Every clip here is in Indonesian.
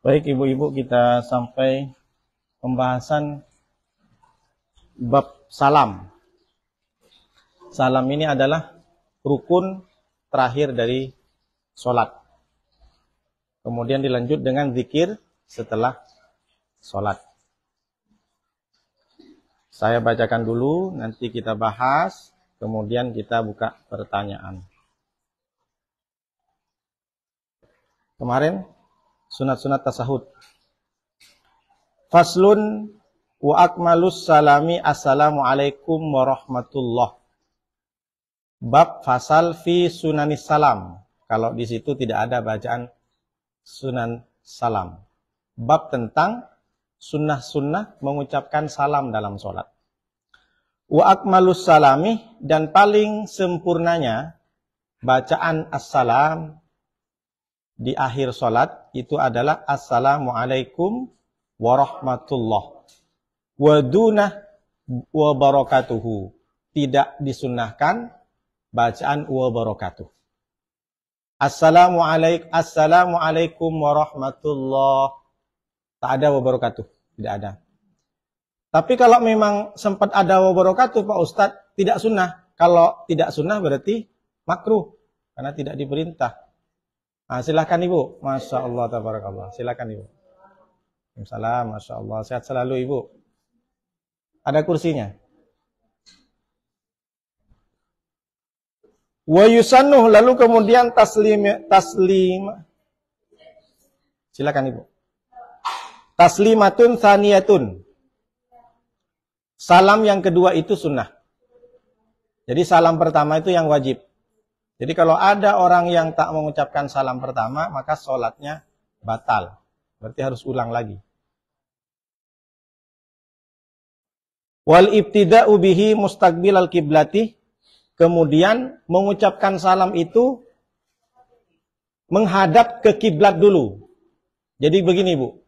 Baik ibu-ibu, kita sampai pembahasan bab salam. Salam ini adalah rukun terakhir dari sholat. Kemudian dilanjut dengan zikir setelah sholat. Saya bacakan dulu, nanti kita bahas, kemudian kita buka pertanyaan. Kemarin sunat-sunat tasahud. Faslun wa akmalus salami assalamualaikum warahmatullah. Bab fasal fi sunanis salam. Kalau di situ tidak ada bacaan sunan salam. Bab tentang sunnah-sunnah mengucapkan salam dalam sholat. Wa akmalus salami, dan paling sempurnanya bacaan assalam di akhir sholat itu adalah assalamualaikum warahmatullah wa dunah wa barakatuhu. Tidak disunnahkan bacaan wa barakatuh. Assalamualaikum warahmatullah. Tak ada wa barakatuh, tidak ada. Tapi kalau memang sempat ada wa barakatuh Pak Ustadz, tidak sunnah. Kalau tidak sunnah berarti makruh karena tidak diperintah. Nah, silakan Ibu. Masya Allah, tabarakallah. Silakan Ibu. Waalaikumsalam, Masya Allah. Sehat selalu Ibu. Ada kursinya. Wa yusannuh, lalu kemudian taslim. Silakan Ibu. Taslimatun thaniyatun. Salam yang kedua itu sunnah. Jadi salam pertama itu yang wajib. Jadi kalau ada orang yang tak mengucapkan salam pertama, maka sholatnya batal. Berarti harus ulang lagi. Wal ibtida'u bihi mustaqbil al-kiblati. Kemudian mengucapkan salam itu menghadap ke kiblat dulu. Jadi begini Bu.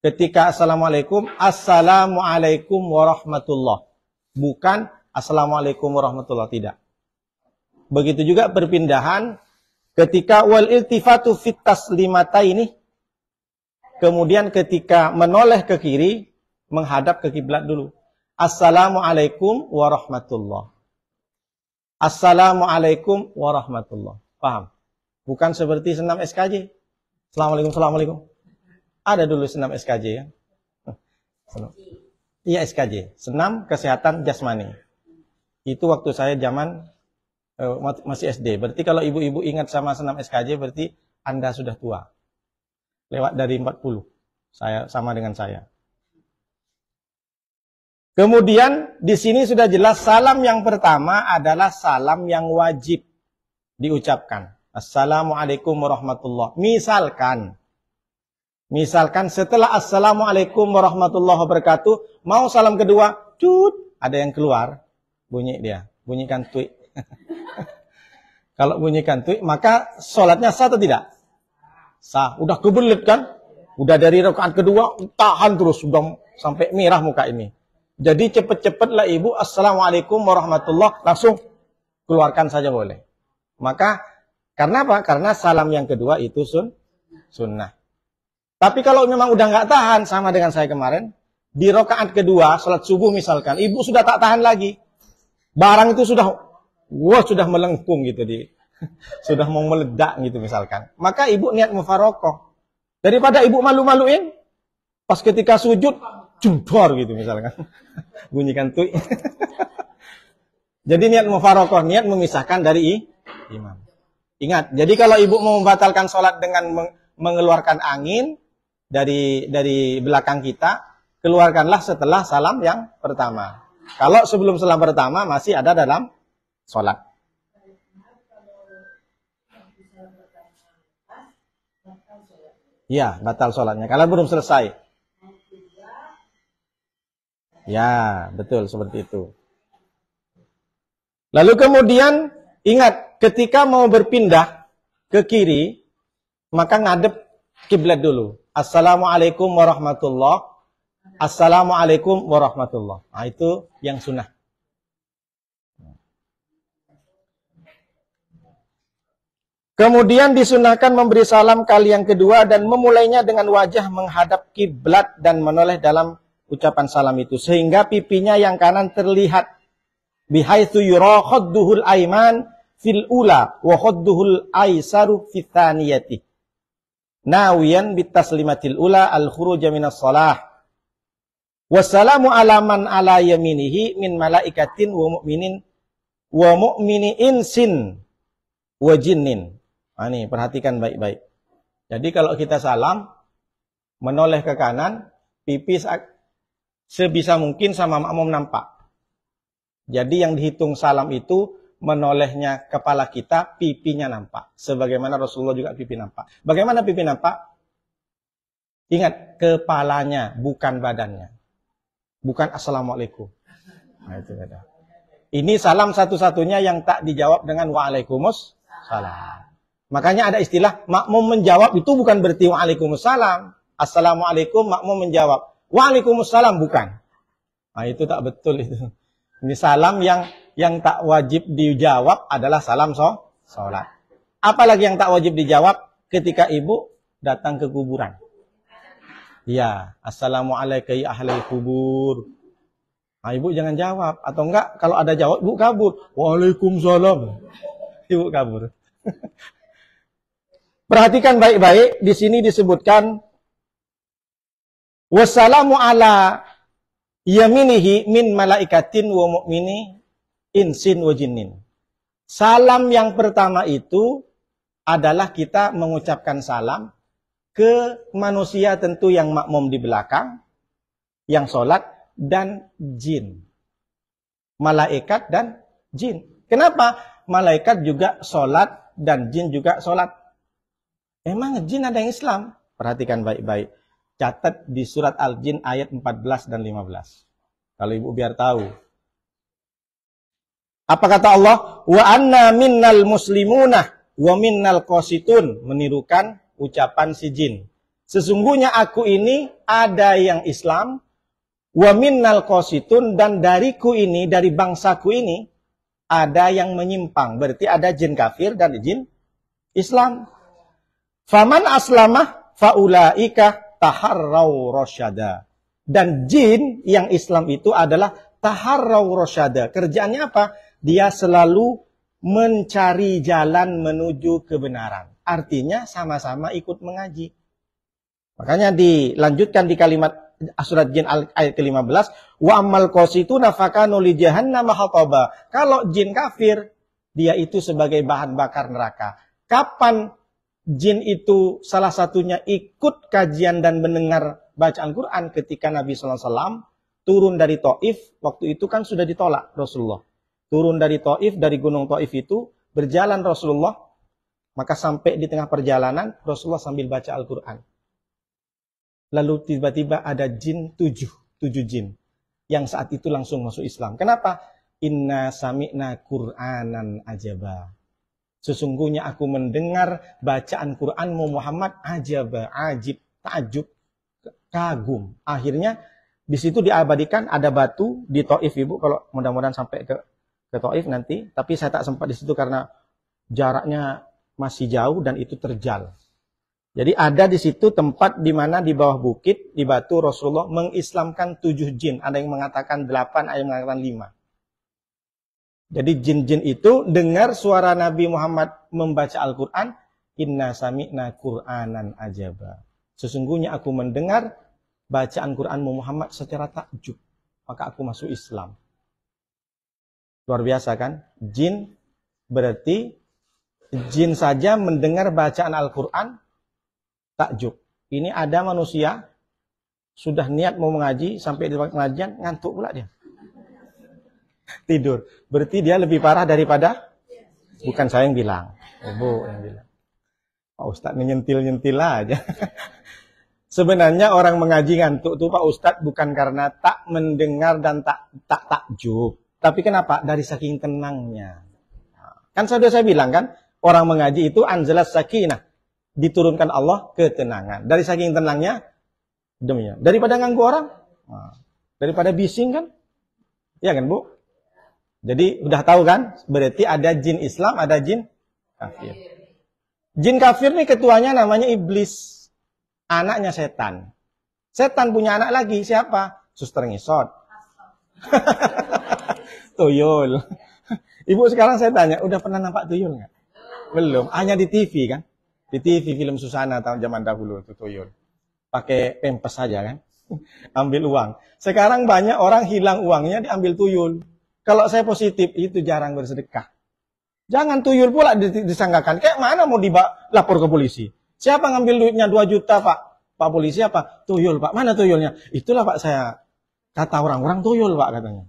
Ketika assalamualaikum, assalamualaikum warahmatullah. Bukan assalamualaikum warahmatullah, tidak. Begitu juga perpindahan ketika wal iltifatu fit taslimataini. Kemudian ketika menoleh ke kiri, menghadap ke kiblat dulu. Assalamualaikum warahmatullah. Assalamualaikum warahmatullah. Paham? Bukan seperti senam SKJ. Assalamualaikum, assalamualaikum. Ada dulu senam SKJ ya. Iya SKJ, senam kesehatan jasmani. Itu waktu saya zaman masih SD. Berarti kalau ibu-ibu ingat sama senam SKJ berarti Anda sudah tua. Lewat dari 40. Saya sama dengan saya. Kemudian di sini sudah jelas salam yang pertama adalah salam yang wajib diucapkan. Assalamualaikum warahmatullah. Misalkan setelah assalamualaikum warahmatullahi wabarakatuh, mau salam kedua, ada yang keluar, bunyi dia, bunyikan tuik. Kalau bunyikan tuik, maka sholatnya sah atau tidak? Sah. Udah kebelit kan? Udah dari rakaat kedua, tahan terus, sudah sampai merah muka ini. Jadi cepet-cepetlah ibu, assalamualaikum warahmatullah, langsung keluarkan saja boleh. Maka, karena apa? Karena salam yang kedua itu sunnah. Tapi kalau memang udah nggak tahan, sama dengan saya kemarin, di rakaat kedua, salat subuh misalkan, ibu sudah tak tahan lagi. Barang itu sudah melengkung gitu, sudah mau meledak gitu misalkan. Maka ibu niat mufarokoh. Daripada ibu malu-maluin, pas ketika sujud, jumdor gitu misalkan. Bunyikan tuh. Jadi niat mufarokoh, niat memisahkan dari imam. Ingat, jadi kalau ibu mau membatalkan sholat dengan mengeluarkan angin dari belakang kita, keluarkanlah setelah salam yang pertama. Kalau sebelum salam pertama masih ada dalam sholat. Ya, batal sholatnya. Kalau belum selesai. Ya, betul seperti itu. Lalu kemudian ingat, ketika mau berpindah ke kiri, maka ngadep kiblat dulu. Assalamualaikum warahmatullah. Assalamualaikum warahmatullah. Nah, itu yang sunnah. Kemudian disunahkan memberi salam kali yang kedua dan memulainya dengan wajah menghadap kiblat dan menoleh dalam ucapan salam itu. Sehingga pipinya yang kanan terlihat. Bihaitsu yura khadduhul aiman fil ula wa khadduhul aisaru fit thaniyati. Nawiyan bitaslimatil ula al-khuruja minas shalah. Wassalamu ala man ala yaminihi min malaikatin wa mu'minin wa mu'mini insin wa jinnin. Nah, ini perhatikan baik-baik. Jadi kalau kita salam, menoleh ke kanan, pipi sebisa mungkin sama makmum nampak. Jadi yang dihitung salam itu, menolehnya kepala kita, pipinya nampak. Sebagaimana Rasulullah juga pipi nampak. Bagaimana pipi nampak? Ingat, kepalanya, bukan badannya. Bukan Assalamualaikum. Nah, itu beda. Ini salam satu-satunya yang tak dijawab dengan Waalaikumsalam. Makanya ada istilah makmum menjawab itu bukan berarti Waalaikumsalam. Assalamualaikum makmum menjawab. Waalaikumsalam bukan. Nah itu tak betul itu. Ini salam yang tak wajib dijawab adalah salam sholat. Apalagi yang tak wajib dijawab ketika ibu datang ke kuburan. Ya, Assalamualaikum ya ahlal kubur. Nah, ibu jangan jawab. Atau enggak, kalau ada jawab, ibu kabur. Waalaikumsalam. Ibu kabur. Perhatikan baik-baik, di sini disebutkan wassalamu ala yaminihi min malaikatin wa mu'mini insin wa jinnin. Salam yang pertama itu adalah kita mengucapkan salam ke manusia tentu yang makmum di belakang, yang sholat, dan jin. Malaikat dan jin. Kenapa? Malaikat juga sholat dan jin juga sholat. Emang jin ada yang Islam? Perhatikan baik-baik. Catat di surat Al-Jin ayat 14 dan 15. Kalau ibu biar tahu. Apa kata Allah? Wa anna minnal muslimuna wa minnal qasitun. Menirukan ucapan si jin. Sesungguhnya aku ini ada yang Islam. Wa minnal qasitun. Dan dariku ini, dari bangsaku ini, ada yang menyimpang. Berarti ada jin kafir dan jin Islam. Faman aslamah faulaika taharrau rasyada. Dan jin yang Islam itu adalah taharrau rasyada. Kerjaannya apa? Dia selalu mencari jalan menuju kebenaran. Artinya sama-sama ikut mengaji. Makanya dilanjutkan di kalimat surat Jin ayat ke-15, wa ammal qasituna fakanu li jahannam hataba. Kalau jin kafir, dia itu sebagai bahan bakar neraka. Kapan jin itu salah satunya ikut kajian dan mendengar bacaan Quran ketika Nabi SAW turun dari Taif. Waktu itu kan sudah ditolak Rasulullah. Turun dari Taif, dari gunung Taif itu, berjalan Rasulullah. Maka sampai di tengah perjalanan, Rasulullah sambil baca Al-Quran. Lalu tiba-tiba ada jin tujuh jin. Yang saat itu langsung masuk Islam. Kenapa? Inna sami'na Qur'anan ajaba. Sesungguhnya aku mendengar bacaan Quranmu Muhammad ajaba, ajib, takjub, kagum. Akhirnya di situ diabadikan ada batu di Taif ibu, kalau mudah-mudahan sampai ke Taif nanti. Tapi saya tak sempat di situ karena jaraknya masih jauh dan itu terjal. Jadi ada di situ tempat di mana di bawah bukit di batu Rasulullah mengislamkan 7 jin. Ada yang mengatakan 8, ada yang mengatakan 5. Jadi jin-jin itu dengar suara Nabi Muhammad membaca Al-Quran. Inna sami'na Qur'anan ajaba. Sesungguhnya aku mendengar bacaan Quranmu Muhammad secara takjub. Maka aku masuk Islam. Luar biasa kan? Jin berarti jin saja mendengar bacaan Al-Quran takjub. Ini ada manusia sudah niat mau mengaji sampai di waktu pengajian ngantuk pula dia. Tidur. Berarti dia lebih parah daripada bukan saya yang bilang. Ibu yang bilang. Pak Ustadz nyentil-nyentil aja. Sebenarnya orang mengaji ngantuk tuh Pak Ustadz bukan karena tak mendengar dan tak takjub. Tapi kenapa? Dari saking tenangnya. Kan sudah saya bilang kan, orang mengaji itu anzalas sakinah. Diturunkan Allah ketenangan. Dari saking tenangnya, demikian. Daripada ganggu orang, daripada bising kan, ya kan Bu? Jadi udah tahu kan, berarti ada jin Islam, ada jin kafir. Jin kafir nih ketuanya namanya iblis. Anaknya setan. Setan punya anak lagi, siapa? Suster ngesot. Tuyul. Ibu sekarang saya tanya, udah pernah nampak tuyul nggak? Belum, hanya di TV kan? Di TV film Susana tahun zaman dahulu itu tuyul. Pakai pempes saja kan? Ambil uang. Sekarang banyak orang hilang uangnya diambil tuyul. Kalau saya positif, itu jarang bersedekah. Jangan tuyul pula disangkakan. Kayak mana mau lapor ke polisi? Siapa ngambil duitnya 2 juta, Pak? Pak polisi apa? Tuyul, Pak. Mana tuyulnya? Itulah, Pak, saya kata orang-orang tuyul, Pak, katanya.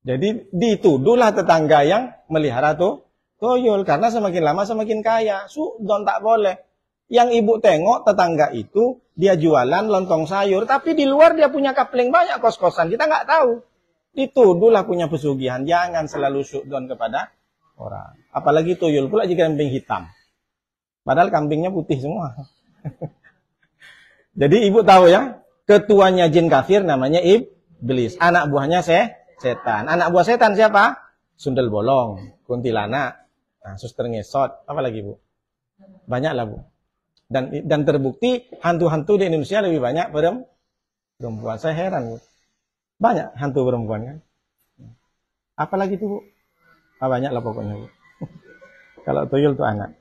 Jadi dituduhlah tetangga yang melihara tuyul. Karena semakin lama semakin kaya. Sudon tak boleh. Yang ibu tengok tetangga itu, dia jualan lontong sayur. Tapi di luar dia punya kapling banyak kos-kosan. Kita nggak tahu. Dituduhlah punya pesugihan. Jangan selalu sudon kepada orang. Apalagi tuyul pula jika kambing hitam. Padahal kambingnya putih semua. Jadi ibu tahu ya, ketuanya jin kafir namanya iblis. Anak buahnya setan. Anak buah setan siapa? Sundel bolong, kuntilanak, suster ngesot. Apa lagi, Bu? Banyak lah, Bu. Dan terbukti hantu-hantu di Indonesia lebih banyak perempuan. Saya heran, Bu. Banyak hantu perempuan kan. Apalagi tuh, Bu? Banyak lah pokoknya, Bu. Kalau tuyul tuh anak.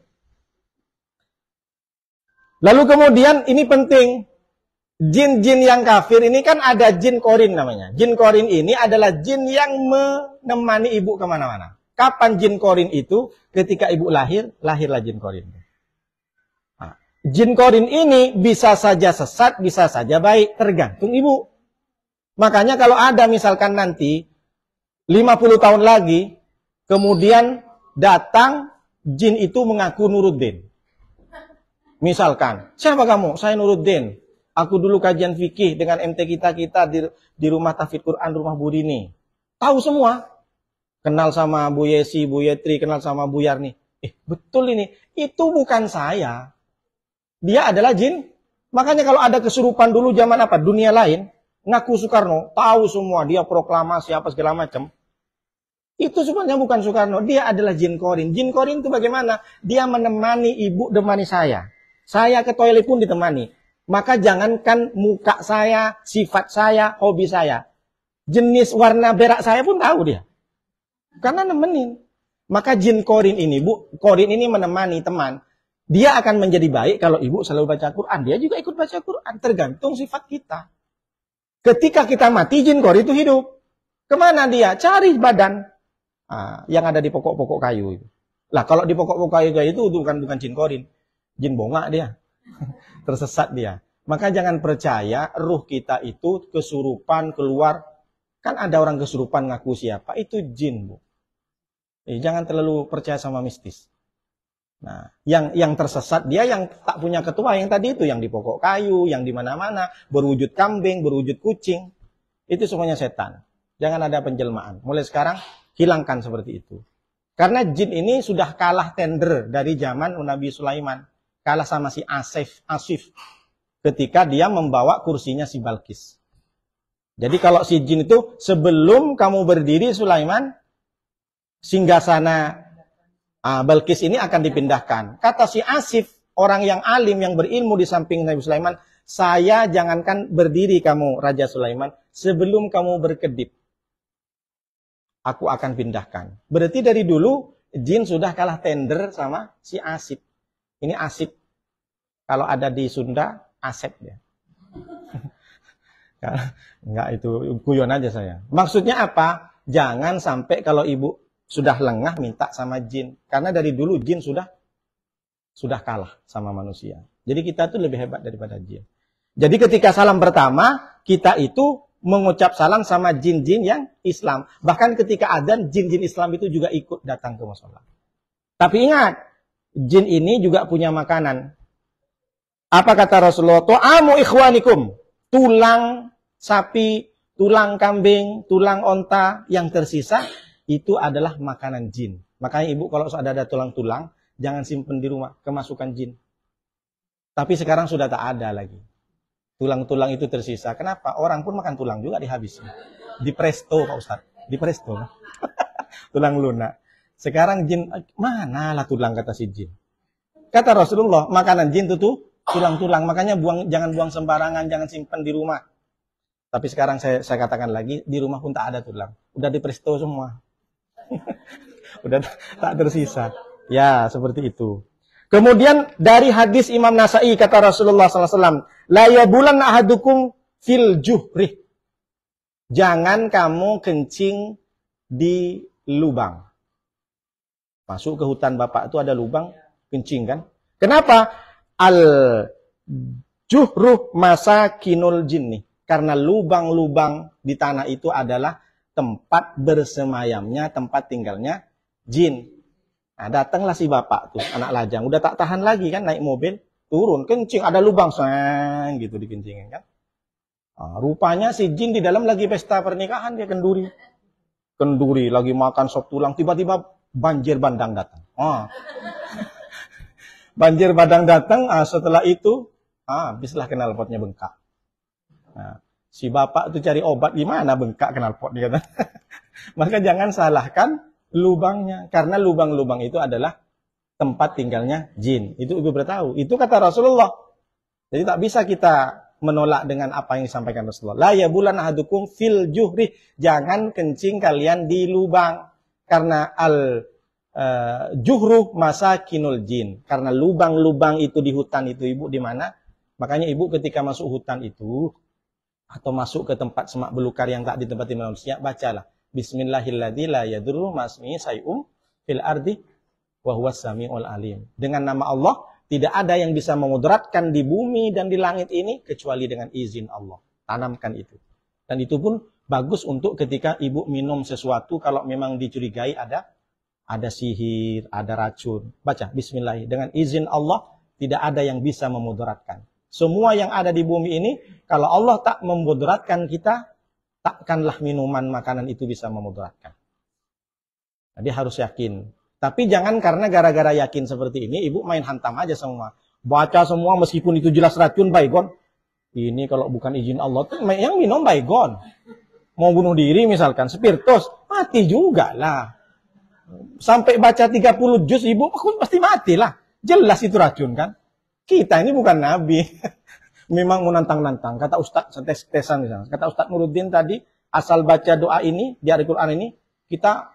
Lalu kemudian ini penting. Jin-jin yang kafir ini kan ada jin korin namanya. Jin korin ini adalah jin yang menemani ibu kemana-mana. Kapan jin korin itu? Ketika ibu lahirlah jin korin. Nah, jin korin ini bisa saja sesat, bisa saja baik. Tergantung ibu. Makanya kalau ada misalkan nanti 50 tahun lagi, kemudian datang jin itu mengaku Nuruddin. Misalkan, siapa kamu? Saya Nuruddin. Aku dulu kajian fikih dengan MT kita di rumah tahfidz Quran, rumah Bu Rini. Tahu semua. Kenal sama Bu Yesi, Bu Yetri, kenal sama Bu Yarni. Betul ini. Itu bukan saya. Dia adalah jin. Makanya kalau ada kesurupan dulu zaman apa? Dunia lain. Ngaku Soekarno. Tahu semua. Dia proklamasi apa segala macam. Itu sebenarnya bukan Soekarno. Dia adalah jin korin. Jin korin itu bagaimana? Dia menemani ibu, menemani saya. Saya ke toilet pun ditemani. Maka jangankan muka saya, sifat saya, hobi saya. Jenis warna berak saya pun tahu dia. Karena nemenin. Maka jin korin ini, Bu, korin ini menemani teman. Dia akan menjadi baik kalau ibu selalu baca Quran. Dia juga ikut baca Quran. Tergantung sifat kita. Ketika kita mati, jin korin itu hidup. Kemana dia? Cari badan. Yang ada di pokok-pokok kayu itu. Lah kalau di pokok-pokok kayu itu bukan jin korin. Jin bongak dia. Tersesat dia. Maka jangan percaya ruh kita itu kesurupan keluar. Kan ada orang kesurupan ngaku siapa. Itu jin, Bu. Jangan terlalu percaya sama mistis. Nah, yang tersesat dia yang tak punya ketua. Yang tadi itu, yang di pokok kayu, yang di mana-mana. Berwujud kambing, berwujud kucing. Itu semuanya setan. Jangan ada penjelmaan. Mulai sekarang, hilangkan seperti itu. Karena jin ini sudah kalah tender dari zaman Nabi Sulaiman. Kalah sama si Asif ketika dia membawa kursinya si Balkis. Jadi kalau si jin itu sebelum kamu berdiri Sulaiman, singgasana Balkis ini akan dipindahkan. Kata si Asif, orang yang alim yang berilmu di samping Nabi Sulaiman, saya jangankan berdiri kamu Raja Sulaiman, sebelum kamu berkedip, aku akan pindahkan. Berarti dari dulu jin sudah kalah tender sama si Asif. Ini Asip. Kalau ada di Sunda, Asep ya. Enggak, itu guyon aja saya. Maksudnya apa? Jangan sampai kalau ibu sudah lengah minta sama jin. Karena dari dulu jin sudah kalah sama manusia. Jadi kita tuh lebih hebat daripada jin. Jadi ketika salam pertama, kita itu mengucap salam sama jin-jin yang Islam. Bahkan ketika adzan, jin-jin Islam itu juga ikut datang ke mushola. Tapi ingat, jin ini juga punya makanan. Apa kata Rasulullah? Tu'amu ikhwanikum. Tulang sapi, tulang kambing, tulang onta yang tersisa, itu adalah makanan jin. Makanya ibu kalau ada tulang-tulang, jangan simpen di rumah, kemasukan jin. Tapi sekarang sudah tak ada lagi. Tulang-tulang itu tersisa. Kenapa? Orang pun makan tulang juga dihabisin. Di presto, Pak Ustadz. Di presto. Tulang lunak. Sekarang jin, mana lah tulang kata si jin. Kata Rasulullah, makanan jin itu tuh tulang-tulang. Makanya jangan buang sembarangan, jangan simpan di rumah. Tapi sekarang saya katakan lagi, di rumah pun tak ada tulang. Udah dipresto semua. Udah tak tersisa. Ya, seperti itu. Kemudian dari hadis Imam Nasa'i kata Rasulullah SAW, la yabulan ahadukum fil juhrih. Jangan kamu kencing di lubang. Masuk ke hutan bapak itu ada lubang, kencing kan? Kenapa? Al juhruh masakinul jinni. Karena lubang-lubang di tanah itu adalah tempat bersemayamnya, tempat tinggalnya jin. Nah, datanglah si bapak tuh, anak lajang. Udah tak tahan lagi kan, naik mobil, turun, kencing, ada lubang, sang, gitu dikencingin kan. Nah, rupanya si jin di dalam lagi pesta pernikahan, dia kenduri. Kenduri, lagi makan sop tulang, tiba-tiba banjir bandang datang. Banjir bandang datang, setelah itu, habislah knalpotnya bengkak. Nah, si bapak tuh cari obat, gimana bengkak knalpot dia kata. Maka jangan salahkan lubangnya, karena lubang-lubang itu adalah tempat tinggalnya jin. Itu ibu beritahu. Itu kata Rasulullah. Jadi tak bisa kita menolak dengan apa yang disampaikan Rasulullah. La yabulan ahadukum fil juhri. Jangan kencing kalian di lubang. Karena juhru masakinul jin. Karena lubang-lubang itu di hutan itu ibu di mana? Makanya ibu ketika masuk hutan itu atau masuk ke tempat semak belukar yang tak ditempati manusia, bacalah Bismillahilladzi la yadurru ma'asmihi say'um fil ardi wa huwas samiul alim. Dengan nama Allah tidak ada yang bisa memudaratkan di bumi dan di langit ini kecuali dengan izin Allah. Tanamkan itu. Dan itu pun bagus untuk ketika ibu minum sesuatu kalau memang dicurigai ada sihir, ada racun. Baca bismillah. Dengan izin Allah tidak ada yang bisa memudaratkan. Semua yang ada di bumi ini kalau Allah tak memudaratkan kita, takkanlah minuman makanan itu bisa memudaratkan. Jadi harus yakin. Tapi jangan karena gara-gara yakin seperti ini, ibu main hantam aja semua. Baca semua meskipun itu jelas racun, baygon. Ini kalau bukan izin Allah, yang minum baygon. Mau bunuh diri misalkan, spiritus, mati juga lah. Sampai baca 30 juz, ibu pasti mati lah. Jelas itu racun kan. Kita ini bukan nabi. Memang mau nantang-nantang. Kata Ustadz, tesan misalnya. Kata Ustadz Nuruddin tadi, asal baca doa ini, di Al-Quran ini, kita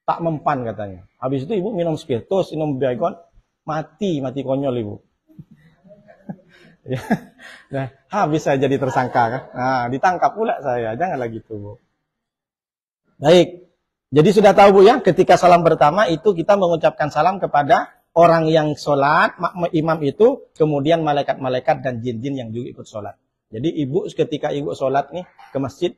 tak mempan katanya. Habis itu ibu minum spiritus, minum baygon, mati konyol ibu. Nah, habis saya jadi tersangka kan. Nah, ditangkap pula saya. Janganlah gitu, Bu. Baik. Jadi sudah tahu Bu ya, ketika salam pertama itu kita mengucapkan salam kepada orang yang sholat, imam itu, kemudian malaikat-malaikat dan jin-jin yang juga ikut sholat. Jadi ibu ketika ibu sholat nih ke masjid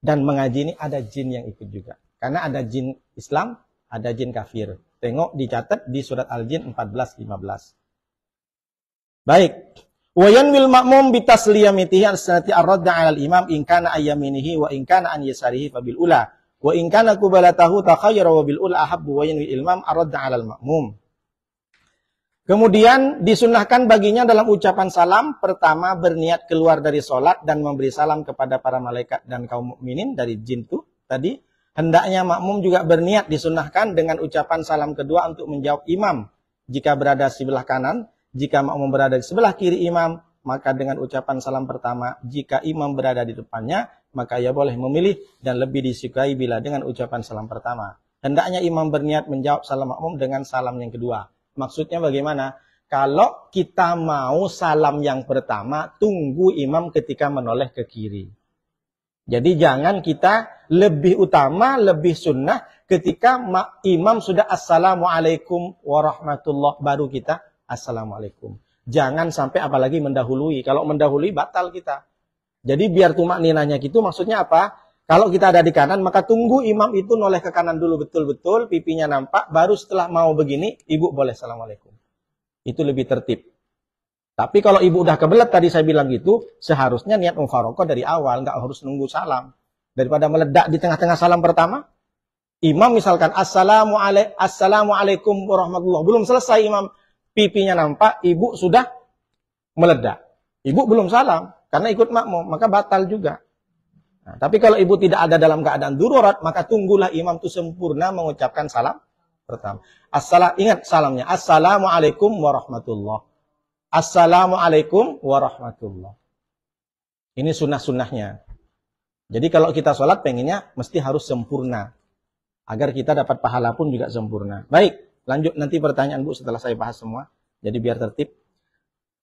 dan mengaji ini ada jin yang ikut juga. Karena ada jin Islam, ada jin kafir. Tengok dicatat di surat Al-Jin 14-15. Baik. Wayanwil ma'mum bitasliyamitihi al-sanati ar-radda 'alal imam in kana ayyaminihi wa in kana an yasarihi fabil ula. Wa in kana kubalatahu takhayyara wa bil ula ahabbu wa yanwi ilmam ar-radda 'alal ma'mum. Kemudian disunahkan baginya dalam ucapan salam, pertama berniat keluar dari sholat dan memberi salam kepada para malaikat dan kaum mukminin dari jin itu tadi. Hendaknya makmum juga berniat disunahkan dengan ucapan salam kedua untuk menjawab imam. Jika berada di sebelah kanan, jika makmum berada di sebelah kiri imam, maka dengan ucapan salam pertama, jika imam berada di depannya, maka ia boleh memilih dan lebih disukai bila dengan ucapan salam pertama. Hendaknya imam berniat menjawab salam makmum dengan salam yang kedua. Maksudnya bagaimana? Kalau kita mau salam yang pertama, tunggu imam ketika menoleh ke kiri. Jadi jangan kita lebih utama, lebih sunnah ketika imam sudah assalamualaikum warahmatullah, baru kita assalamualaikum. Jangan sampai apalagi mendahului. Kalau mendahului batal kita. Jadi biar tumak ninanya gitu, maksudnya apa? Kalau kita ada di kanan, maka tunggu imam itu noleh ke kanan dulu betul-betul, pipinya nampak, baru setelah mau begini, ibu boleh assalamualaikum. Itu lebih tertib. Tapi kalau ibu udah kebelet tadi saya bilang gitu, seharusnya niat mufaroqah dari awal, nggak harus nunggu salam. Daripada meledak di tengah-tengah salam pertama, imam misalkan assalamualaikum warahmatullah, belum selesai imam pipinya nampak, ibu sudah meledak. Ibu belum salam, karena ikut makmum, maka batal juga. Nah, tapi kalau ibu tidak ada dalam keadaan darurat, maka tunggulah imam itu sempurna mengucapkan salam pertama. Ingat salamnya. Assalamualaikum warahmatullah. Assalamualaikum warahmatullah. Ini sunnah-sunnahnya. Jadi kalau kita sholat pengennya mesti harus sempurna. Agar kita dapat pahala pun juga sempurna. Baik, lanjut nanti pertanyaan Bu setelah saya bahas semua. Jadi biar tertib.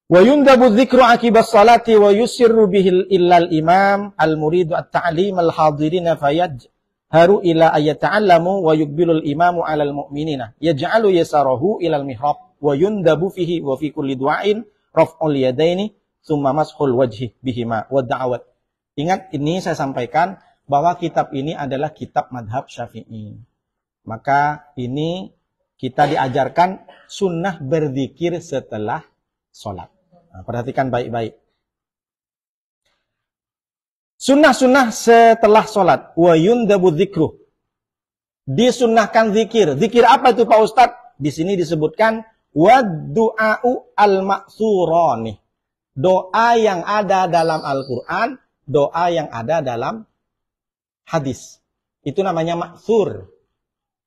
Wa yundabu dzikru akibas salati wa yusirru bihil illal imam al-muridu at-ta'lim al-hadirina fayajharu ila ayata'allamu wa yukbilul imamu alal mu'minina. Yaj'alu yasarahu ilal mihrab wa yundabu fihi wa fi kulli du'ain raf'ul yadaini summa mashul wajhi bihima wa da'awat. Ingat, ini saya sampaikan bahwa kitab ini adalah kitab madhab Syafi'i. Maka ini kita diajarkan sunnah berzikir setelah sholat. Nah, perhatikan baik-baik. Sunnah-sunnah setelah sholat. Wa yundabu dzikruh. Disunnahkan zikir. Zikir apa itu Pak Ustadz? Di sini disebutkan wa du'a'u al-ma'surani. Doa yang ada dalam Al-Quran, doa yang ada dalam hadis. Itu namanya maksur.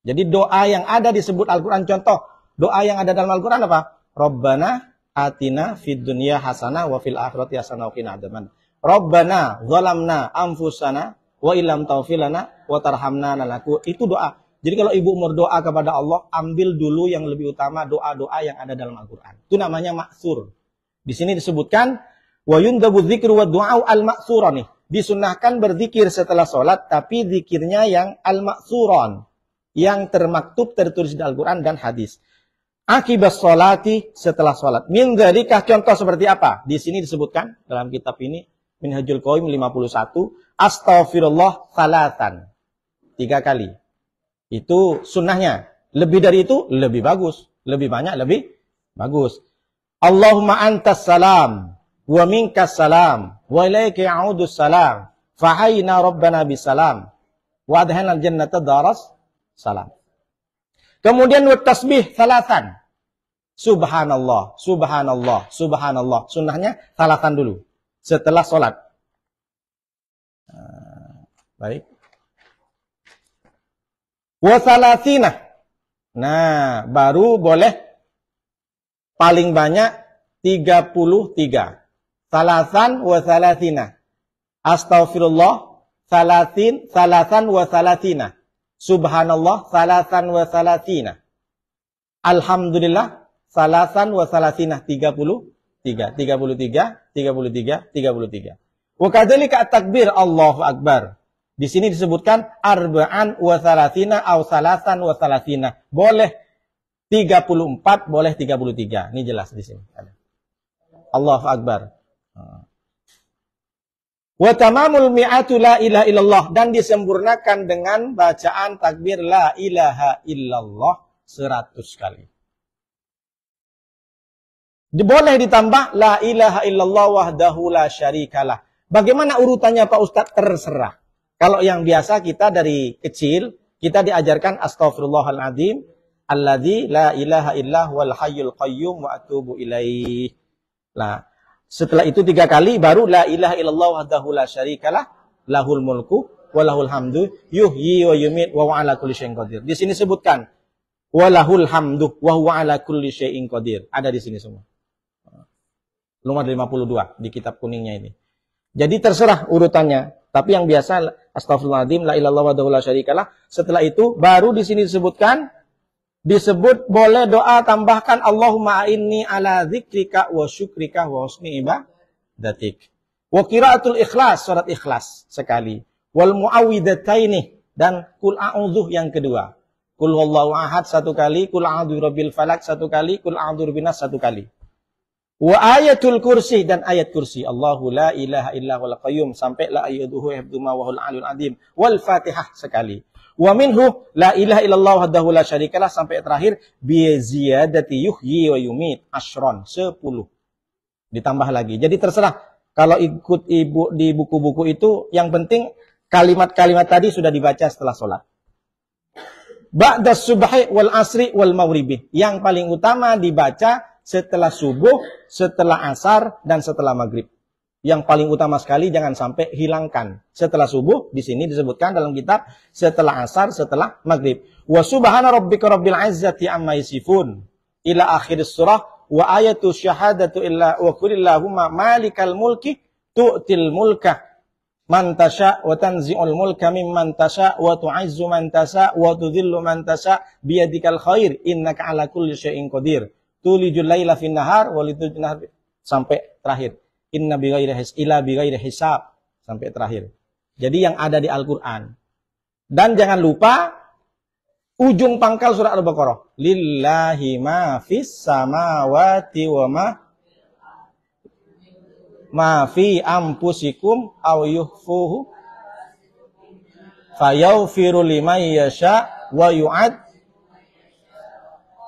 Jadi doa yang ada disebut Al-Quran. Contoh, doa yang ada dalam Al-Quran apa? Rabbana atina fid dunya hasanah wa fil akhirati hasanah wa qina adzaban. Rabbana zalamna anfusana wa illam taghfir lana wa tarhamna lanaku. Itu doa. Jadi kalau ibu berdoa kepada Allah, ambil dulu yang lebih utama doa-doa yang ada dalam Al-Quran. Itu namanya maksur. Di sini disebutkan wa yundabu dzikru wa du'au al-maksurani. Disunnahkan berzikir setelah sholat, tapi zikirnya yang al-maksuron, yang termaktub tertulis di Al-Quran dan hadis. Akibas sholati, setelah sholat. Min dzalika, contoh seperti apa? Di sini disebutkan dalam kitab ini Minhajul Qayyim 51, astaghfirullah salatan. 3 kali. Itu sunnahnya. Lebih dari itu lebih bagus, lebih banyak lebih bagus. Allahumma antas salam wa minkas salam wa ilaika ya'udus salam fa hayna rabbana bisalam wa adhana al-jannata daras salam. Kemudian wa tasbih salatan. Subhanallah, subhanallah, subhanallah. Sunnahnya salatan dulu setelah sholat. Baik. Wa salatina. Nah, baru boleh paling banyak 33. Salasan wa salatina. Astaghfirullah salasan wa salatina. Subhanallah salasan wa salatina. Alhamdulillah salasan wa salatina. 33. Wa kadzalika at-takbir Allahu akbar. Di sini disebutkan arba'an wa salatina aw salasan wa salatina. Boleh 34, boleh 33. Ini jelas di sini. Allahu akbar. Wa tamamul mi'atu la ilaha illallah, dan disempurnakan dengan bacaan takbir la ilaha illallah 100 kali. Boleh ditambah la ilaha illallah wahdahu la syarikalah. Bagaimana urutannya Pak Ustadz? Terserah. Kalau yang biasa kita dari kecil, kita diajarkan astaghfirullahaladzim, alladzi la ilaha illa huwal hayyul qayyum wa atubu ilaih. Nah, setelah itu 3 kali baru la ilaha illallah wahdahu la syarikalah, lahul mulku wa lahul hamdu, yuhyi wa yumit wa huwa ala kulli syai'in qadir. Di sini sebutkan wa lahul hamdu wa huwa ala kulli syai'in qadir. Ada di sini semua. Nomor 52 di kitab kuningnya ini. Jadi terserah urutannya. Tapi yang biasa astaghfirullahaladzim la ilaha illallah wahdahu la syarikalah. Setelah itu baru di sini disebut boleh doa tambahkan Allahumma a'inni ala dzikrika wa syukrika wa husni ibadatik. Wa qiraatul ikhlas, surat ikhlas sekali. Wal muawwidataini, dan kul a'udzu yang kedua. Kul huwallahu ahad 1 kali, kul a'udzu birabbil falaq 1 kali, kul a'udzu birabbin nas 1 kali. Wa ayatul kursi, dan ayat kursi. Allahu la ilaha illa huwal qayyum sampai la ayaduhu yabdu ma wa huwal aliyul azim. Wal Fatihah sekali. Wa minhu la ilaha illallah wahdahu la syarikalah sampai terakhir bi ziyadati yuhyi wa yumit 10. Ditambah lagi. Jadi terserah. Kalau ikut ibu di buku-buku itu, yang penting kalimat-kalimat tadi sudah dibaca setelah sholat. Ba'da subhi wal asri wal maghribi. Yang paling utama dibaca setelah subuh, setelah asar, dan setelah maghrib. Yang paling utama sekali jangan sampai hilangkan. Setelah subuh, di sini disebutkan dalam kitab, setelah asar, setelah maghrib. Wa subhana rabbika rabbil izzati amma yasifun. Ila akhir surah. Wa ayatu syahadatu illa wa kulillahumma malikal mulki tu'til mulka man tasha wa tanzi'ul mulka mimman tasha wa tu'izzu man tasha wa tudhillu man tasha biyadikal khair innaka ala kulli syai'in qadir tulijul laila fin nahar wa litulijul nahar sampai terakhir inna bighairi hisab sampai terakhir. Jadi yang ada di Al-Qur'an. Dan jangan lupa ujung pangkal surat Al-Baqarah, lillahi ma fis samawati wa ma fi ampusikum aw yukhfuhu fayaghfiru liman yasha wa yu'ad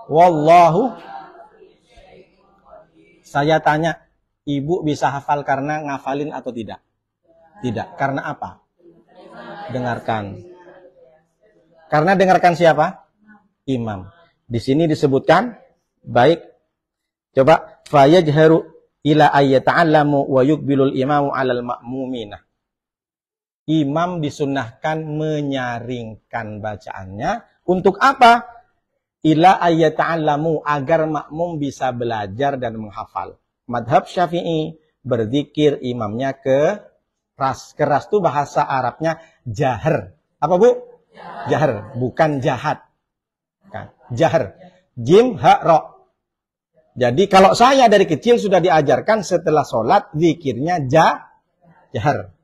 wallahu. Saya tanya, ibu bisa hafal karena ngafalin atau tidak? Tidak. Karena apa? Dengarkan. Karena dengarkan siapa? Imam. Di sini disebutkan, baik. Coba fayajharu ila ayyata'allamu wa yukbilul imamu 'alal ma'mumina. Imam disunnahkan menyaringkan bacaannya untuk apa? Ila ayyata'allamu, agar makmum bisa belajar dan menghafal. Madhab Syafi'i berzikir imamnya keras. Keras itu bahasa Arabnya jahar. Apa Bu? Jahar, bukan jahat. Kan? Jahar. Jim ha ra. Jadi kalau saya dari kecil sudah diajarkan setelah sholat zikirnya jahar.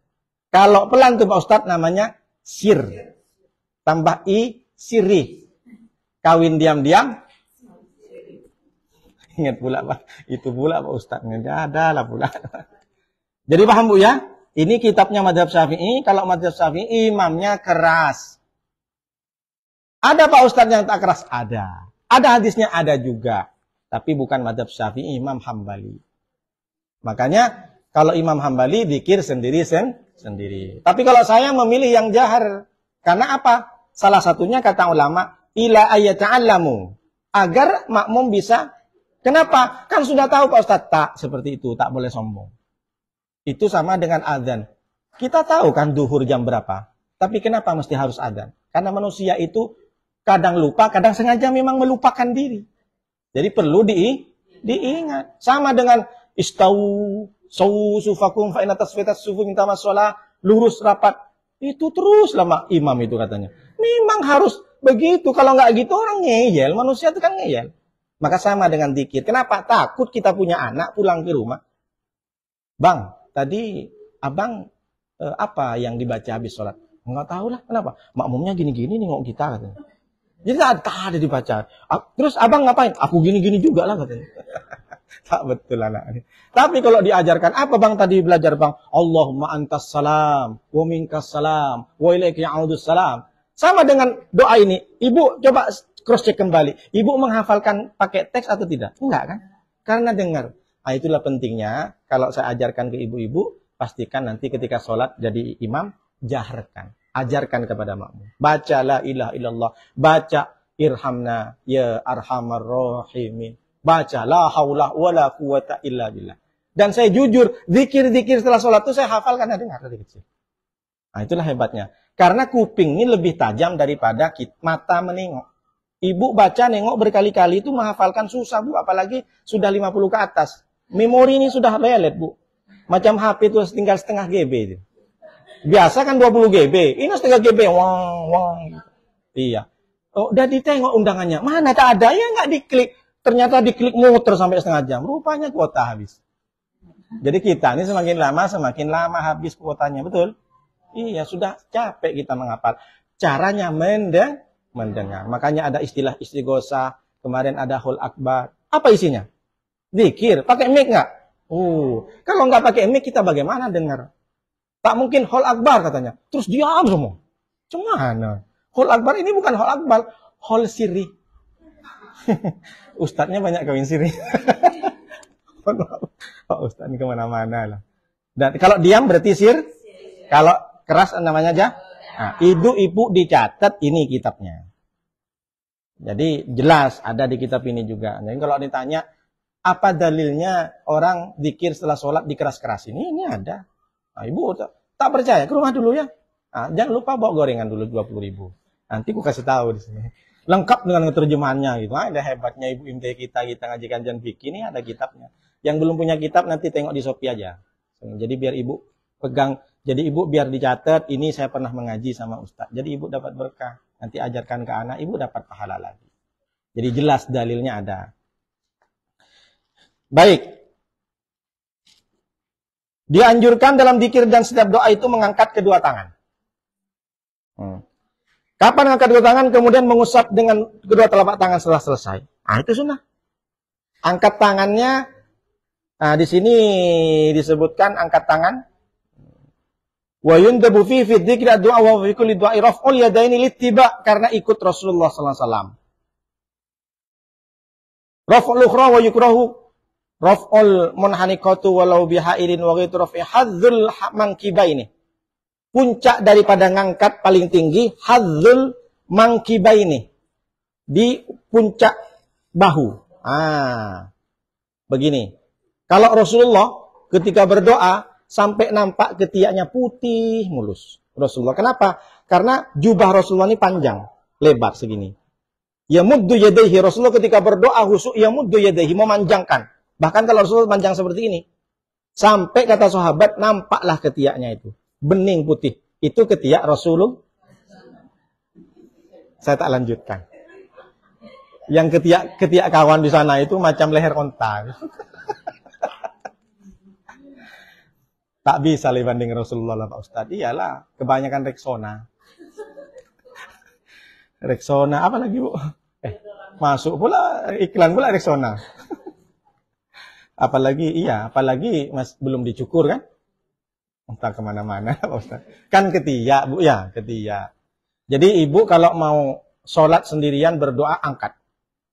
Kalau pelan tuh Pak Ustadz namanya sir. Tambah i sirih. Kawin diam-diam. Ingat pula Pak. Itu pula Pak Ustadz. Ada lah pula. Jadi paham Bu ya? Ini kitabnya Madzhab Syafi'i. Kalau Madzhab Syafi'i imamnya keras. Ada Pak Ustadz yang tak keras? Ada. Ada hadisnya? Ada juga. Tapi bukan Madzhab Syafi'i, Imam Hambali. Makanya kalau Imam Hambali zikir sendiri. Tapi kalau saya memilih yang jahar. Karena apa? Salah satunya kata ulama, ila ayyata'allamu. Agar makmum bisa. Kenapa? Kan sudah tahu Pak Ustadz. Tak seperti itu, tak boleh sombong. Itu sama dengan adzan. Kita tahu kan duhur jam berapa. Tapi kenapa mesti harus adzan? Karena manusia itu kadang lupa, kadang sengaja memang melupakan diri. Jadi perlu diingat. Sama dengan istau sufakum fa inna tasfitas sufu minta masalah lurus rapat. Itu terus lama imam itu katanya. Memang harus begitu. Kalau nggak gitu orang ngeyel. Manusia itu kan ngeyel. Maka sama dengan zikir. Kenapa? Takut kita punya anak pulang ke rumah. Bang, tadi abang apa yang dibaca habis sholat? Nggak tahu lah. Kenapa? Makmumnya gini-gini nengok kita katanya. Jadi tak ada dibaca. Terus abang ngapain? Aku gini-gini juga lah katanya. Tak betul anak ini. Tapi kalau diajarkan, apa bang tadi belajar bang? Allahumma antas salam, wa minkas salam, wa ilaika ya'udus salam. Sama dengan doa ini. Ibu coba cross check kembali. Ibu menghafalkan pakai teks atau tidak? Enggak kan? Karena dengar. Nah, itulah pentingnya. Kalau saya ajarkan ke ibu-ibu, pastikan nanti ketika sholat jadi imam, jaharkan. Ajarkan kepada makmum. Baca la ilaha illallah. Baca irhamna ya arhamar rahimin. Baca la haula wala quwata illa billah. Dan saya jujur, zikir-zikir setelah sholat itu saya hafal karena dengar dari kecil. Nah, itulah hebatnya. Karena kuping ini lebih tajam daripada mata menengok. Ibu baca nengok berkali-kali itu menghafalkan susah Bu. Apalagi sudah 50 ke atas. Memori ini sudah lelet Bu. Macam HP itu tinggal setengah GB itu. Biasa kan 20 GB. Ini setengah GB. Wang. Iya. Oh, udah ditengok undangannya. Mana tak ada. Ya nggak diklik. Ternyata diklik muter sampai setengah jam. Rupanya kuota habis. Jadi kita ini semakin lama habis kuotanya. Betul? Iya, sudah capek kita menghafal. Caranya mendengar. Makanya ada istilah istighosah. Kemarin ada hul akbar. Apa isinya? Zikir. Pakai mic nggak? Kalau nggak pakai mic kita bagaimana dengar? Tak mungkin hol akbar katanya. Terus diam semua. Cemana? Hol akbar ini bukan hol akbar. Hol siri. Ustadznya banyak kawin siri. Pak Ustadz ini kemana-mana lah. Dan kalau diam berarti sir. Kalau keras namanya aja. Nah, ibu dicatat ini kitabnya. Jadi jelas ada di kitab ini juga. Jadi kalau ditanya Apa dalilnya orang zikir setelah sholat dikeras-kerasin? Ini ada. Nah, ibu tak percaya, ke rumah dulu ya. Nah, jangan lupa bawa gorengan dulu 20.000. Nanti aku kasih tahu di sini. Lengkap dengan terjemahannya gitu. Nah, ada hebatnya ibu IMT kita ngaji kajian fikih, ini ada kitabnya. Yang belum punya kitab nanti tengok di Shopee aja. Jadi biar ibu pegang, jadi ibu biar dicatat, ini saya pernah mengaji sama Ustaz. Jadi ibu dapat berkah. Nanti ajarkan ke anak, ibu dapat pahala lagi. Jadi jelas dalilnya ada. Baik. Dianjurkan dalam zikir dan setiap doa itu mengangkat kedua tangan. Kapan angkat kedua tangan, kemudian mengusap dengan kedua telapak tangan setelah selesai. Nah, itu sunnah. Angkat tangannya, nah di sini disebutkan angkat tangan. Wa yundabu fi dzikri ad-du'a wa fi kulli du'a raf'ul yadaini littiba, karena ikut Rasulullah sallallahu alaihi wasallam. Raf'ul ukhra wa yukrahu raf'ul munhanikatu walau bihairin wa ghairu raf'i hadzul mankibaini. Puncak daripada ngangkat paling tinggi hadzul mankibaini. Di puncak bahu. Begini. Kalau Rasulullah ketika berdoa sampai nampak ketiaknya putih mulus. Rasulullah. Kenapa? Karena jubah Rasulullah ini panjang, lebar segini. Yamuddu yadayhi. Rasulullah ketika berdoa khusyuk yamuddu yadayhi, memanjangkan. Bahkan kalau Rasulullah panjang seperti ini. Sampai kata sahabat nampaklah ketiaknya itu. Bening putih. Itu ketiak Rasulullah. Saya tak lanjutkan. Yang ketiak kawan di sana itu macam leher onta. Tak bisa dibanding Rasulullah lah Pak Ustadz. Iyalah, kebanyakan Rexona. Rexona, apa lagi Bu? Masuk pula, iklan pula Rexona. Apalagi belum dicukur kan? Entah kemana-mana Pak Ustadz. Kan ketiak Bu, ya ketiak. Jadi ibu kalau mau sholat sendirian berdoa angkat.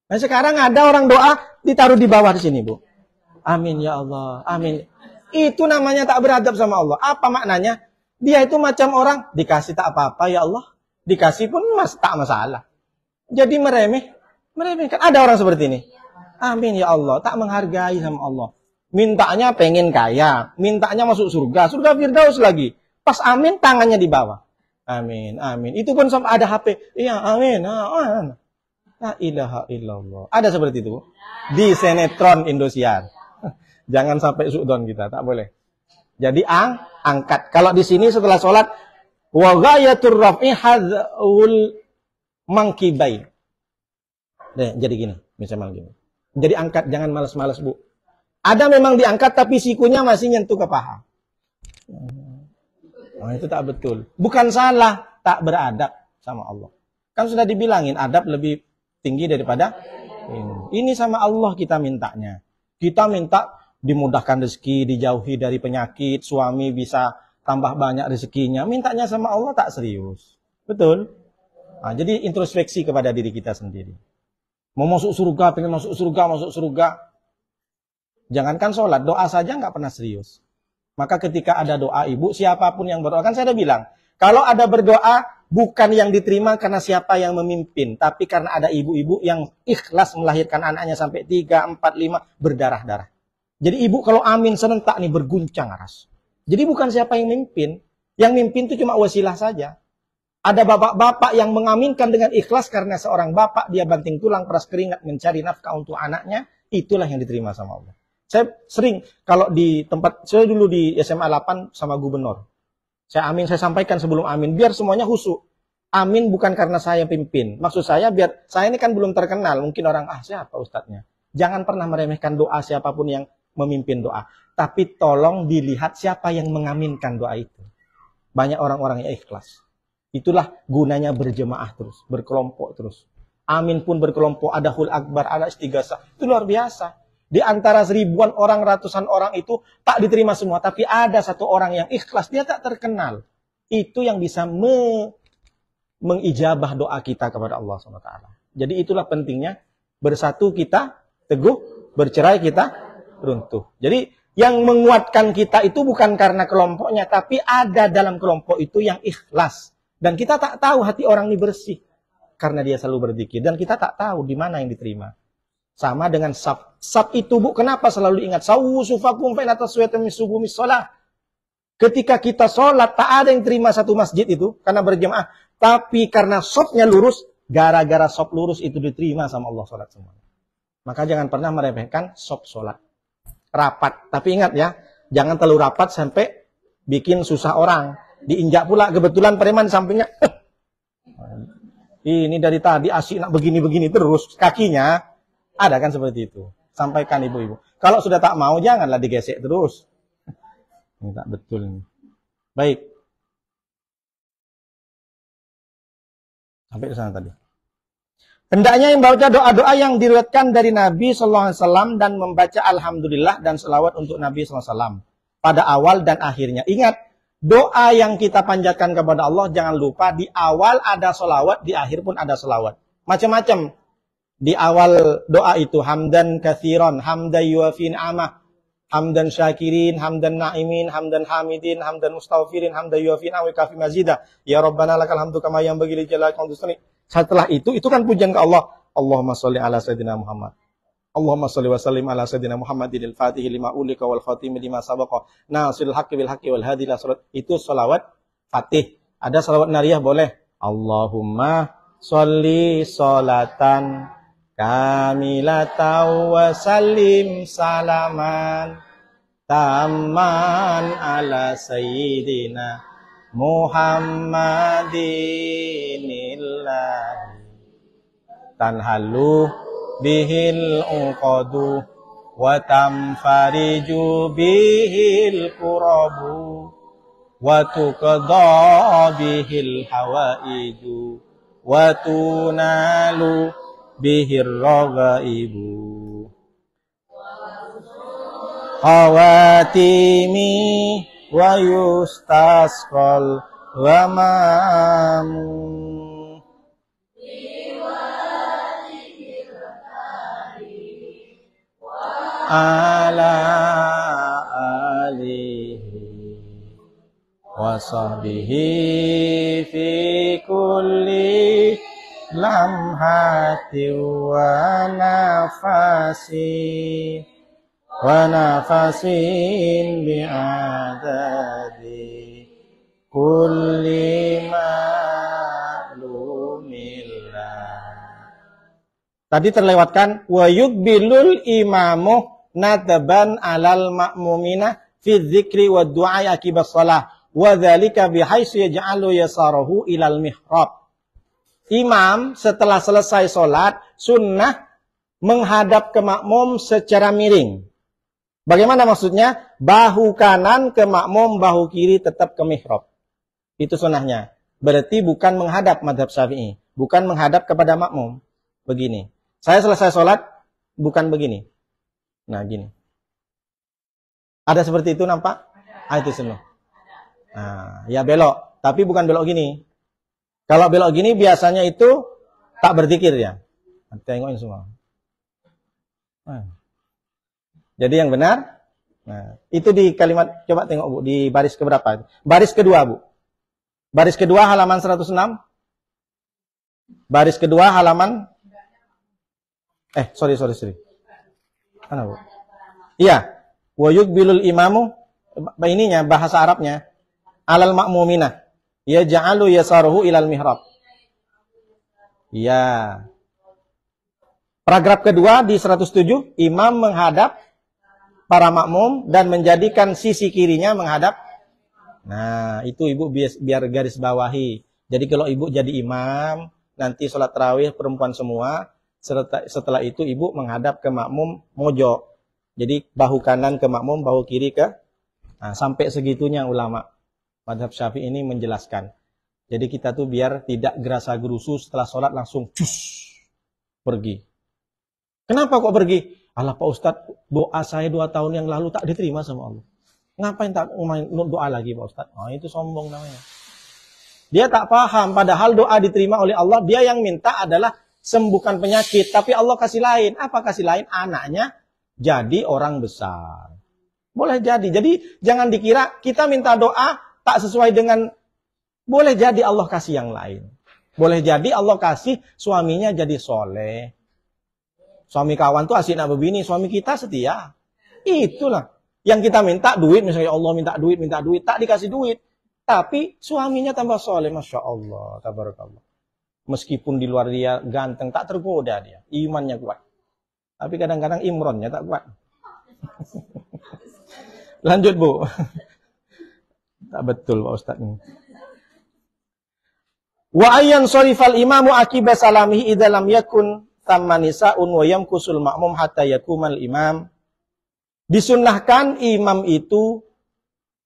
Nah sekarang ada orang doa ditaruh di bawah di sini Bu. Amin ya Allah, amin. Itu namanya tak beradab sama Allah. Apa maknanya? Dia itu macam orang dikasih tak apa-apa ya Allah. Dikasih pun tak masalah. Jadi meremehkan. Ada orang seperti ini. Amin ya Allah, tak menghargai sama Allah. Mintanya pengen kaya, mintanya masuk surga Firdaus lagi. Pas amin tangannya di bawah. Amin, amin. Itu pun sampai ada HP. Iya, amin. La ilaha illallah. Ada seperti itu di sinetron Indosiar. Jangan sampai suudon kita, tak boleh. Jadi angkat. Kalau di sini setelah sholat, wa ghayatur raf'i hadzul mankibain. Jadi gini, misalnya gini. Jadi angkat, jangan malas-malas Bu. Ada memang diangkat tapi sikunya masih nyentuh ke paha. Nah, itu tak betul. Bukan salah, tak beradab sama Allah. Kan sudah dibilangin adab lebih tinggi daripada ini. Ini sama Allah kita mintanya. Kita minta dimudahkan rezeki, dijauhi dari penyakit, suami bisa tambah banyak rezekinya. Mintanya sama Allah tak serius. Betul? Nah, jadi introspeksi kepada diri kita sendiri. Mau masuk surga, pengen masuk surga. Jangankan sholat, doa saja nggak pernah serius. Maka ketika ada doa ibu, siapapun yang berdoa, kan saya udah bilang, kalau ada berdoa, bukan yang diterima karena siapa yang memimpin, tapi karena ada ibu-ibu yang ikhlas melahirkan anaknya sampai 3, 4, 5, berdarah-darah. Jadi ibu kalau amin serentak nih berguncang aras. Jadi bukan siapa yang mimpin, yang mimpin itu cuma wasilah saja. Ada bapak-bapak yang mengaminkan dengan ikhlas karena seorang bapak, dia banting tulang, peras keringat, mencari nafkah untuk anaknya, itulah yang diterima sama Allah. Saya sering, kalau di tempat, saya dulu di SMA 8 sama gubernur. Saya sampaikan sebelum amin, biar semuanya khusyuk. Amin bukan karena saya pimpin. Maksud saya, biar, saya ini kan belum terkenal. Mungkin orang, siapa ustadznya? Jangan pernah meremehkan doa siapapun yang memimpin doa. Tapi tolong dilihat siapa yang mengaminkan doa itu. Banyak orang-orang yang ikhlas. Itulah gunanya berjemaah terus, berkelompok terus. Amin pun berkelompok, ada hul akbar, ada istighasah. Itu luar biasa. Di antara ribuan orang, ratusan orang itu tak diterima semua. Tapi ada satu orang yang ikhlas, dia tak terkenal. Itu yang bisa mengijabah doa kita kepada Allah SWT. Jadi itulah pentingnya, bersatu kita teguh, bercerai kita runtuh. Jadi yang menguatkan kita itu bukan karena kelompoknya, tapi ada dalam kelompok itu yang ikhlas. Dan kita tak tahu hati orang ini bersih. Karena dia selalu berzikir. Dan kita tak tahu di mana yang diterima. Sama dengan saf. Saf itu Bu, kenapa selalu ingat? Sawu sufakum fa inna taswiyatan min subuhi shalah. Ketika kita sholat, tak ada yang terima satu masjid itu karena berjamaah. Tapi karena safnya lurus, gara-gara saf lurus itu diterima sama Allah sholat semua. Maka jangan pernah meremehkan saf sholat. Rapat. Tapi ingat ya, jangan terlalu rapat sampai bikin susah orang. Diinjak pula, kebetulan preman sampingnya. Ini dari tadi asik nak begini-begini terus. Kakinya, ada kan seperti itu. Sampaikan ibu-ibu. Kalau sudah tak mau, janganlah digesek terus. Ini tak betul ini. Baik. Sampai ke sana tadi. Hendaknya yang membaca doa-doa yang diriwayatkan dari Nabi SAW dan membaca Alhamdulillah dan selawat untuk Nabi SAW. Pada awal dan akhirnya. Ingat, doa yang kita panjatkan kepada Allah, jangan lupa di awal ada selawat, di akhir pun ada selawat. Macam-macam. Di awal doa itu, hamdan kathiran, hamdan yuafi ni'amah, hamdan syakirin, hamdan na'imin, hamdan hamidin, hamdan mustaghfirin, hamdan yuafi ni'amah, kafi mazida. Ya Rabbana lakal hamdu kama yang bagi jalal qadusani. Setelah itu kan pujian ke Allah. Allahumma sholli ala sayyidina Muhammad. Allahumma sholli wa sallim ala sayyidina Muhammadin al-Fatihi lima ulika wal khatimi lima sabaqa. Nasiril haqqi bil haqqi wal hadi ila sirat. Itu sholawat Fatih. Ada sholawat nariyah boleh. Allahumma sholli sholatan kamilatan wa sallim salaman tamman ala sayyidina Muhammadinillahi tanhalu bihil uqadu wa tamfariju bihil kurabu wa tuqadha bihil hawaiju wa tunalu bihir ragaibu khawatimi wa yustasqal ghamamu ala alihi wa sahbihi fi kulli lamhati wa nafasi wa nafasin bi'adadi kulli ma'lumillah. Tadi terlewatkan wa yukbilul imamu nadaban alal ma'mumina fi dzikri wa du'a akibas shalah wa dzalika bihaitsu yaj'alu yasarahu ilal mihrab. Imam setelah selesai sholat, sunnah menghadap ke makmum secara miring. Bagaimana maksudnya? Bahu kanan ke makmum, bahu kiri tetap ke mihrab. Itu sunnahnya. Berarti bukan menghadap madhab Syafi'i. Bukan menghadap kepada makmum. Begini. Saya selesai sholat, bukan begini. Nah, gini. Ada seperti itu nampak? Itu sunnah. Nah, ya belok. Tapi bukan belok gini. Kalau belok gini biasanya itu tak berzikir ya. Tengokin semua. Jadi yang benar, nah, itu di kalimat, coba tengok Bu, di baris keberapa? Baris kedua Bu. Baris kedua halaman 106. Baris kedua halaman, sorry. Mana Bu? Iya. Wa yukbilul imamu, ininya bahasa Arabnya, alal ma'mumina. Ya ja'alu yasaruhu ilal mihrab. Ya. Paragraf kedua di 107, imam menghadap para makmum dan menjadikan sisi kirinya menghadap. Nah, itu Ibu biar garis bawahi. Jadi kalau Ibu jadi imam, nanti sholat tarawih perempuan semua, setelah itu Ibu menghadap ke makmum mojok. Jadi bahu kanan ke makmum, bahu kiri ke. Nah, sampai segitunya ulama Madhab Syafi'i ini menjelaskan. Jadi kita tuh biar tidak gerasa gerusu setelah sholat langsung pergi. Kenapa kok pergi? Alah Pak Ustadz, doa saya 2 tahun yang lalu tak diterima sama Allah. Ngapain tak doa lagi Pak Ustadz? Oh, itu sombong namanya. Dia tak paham, padahal doa diterima oleh Allah. Dia yang minta adalah sembuhkan penyakit. Tapi Allah kasih lain. Apa kasih lain? Anaknya jadi orang besar. Boleh jadi. Jadi jangan dikira kita minta doa tak sesuai dengan, boleh jadi Allah kasih yang lain. Boleh jadi Allah kasih suaminya jadi soleh. Suami kawan tuh asik nak berbini, suami kita setia. Itulah. Yang kita minta duit, misalnya Allah minta duit, tak dikasih duit. Tapi suaminya tambah soleh, Masya Allah, tabarakallah. Meskipun di luar dia ganteng, tak tergoda dia. Imannya kuat. Tapi kadang-kadang imronnya tak kuat. Lanjut, Bu. Tak betul, Pak Ustaz. Wa ayyan sharifal imamu akiba salamihi idza lam yakun tamma nisaun wa yamkusul ma'mum hatta yakumal imam. Disunnahkan imam itu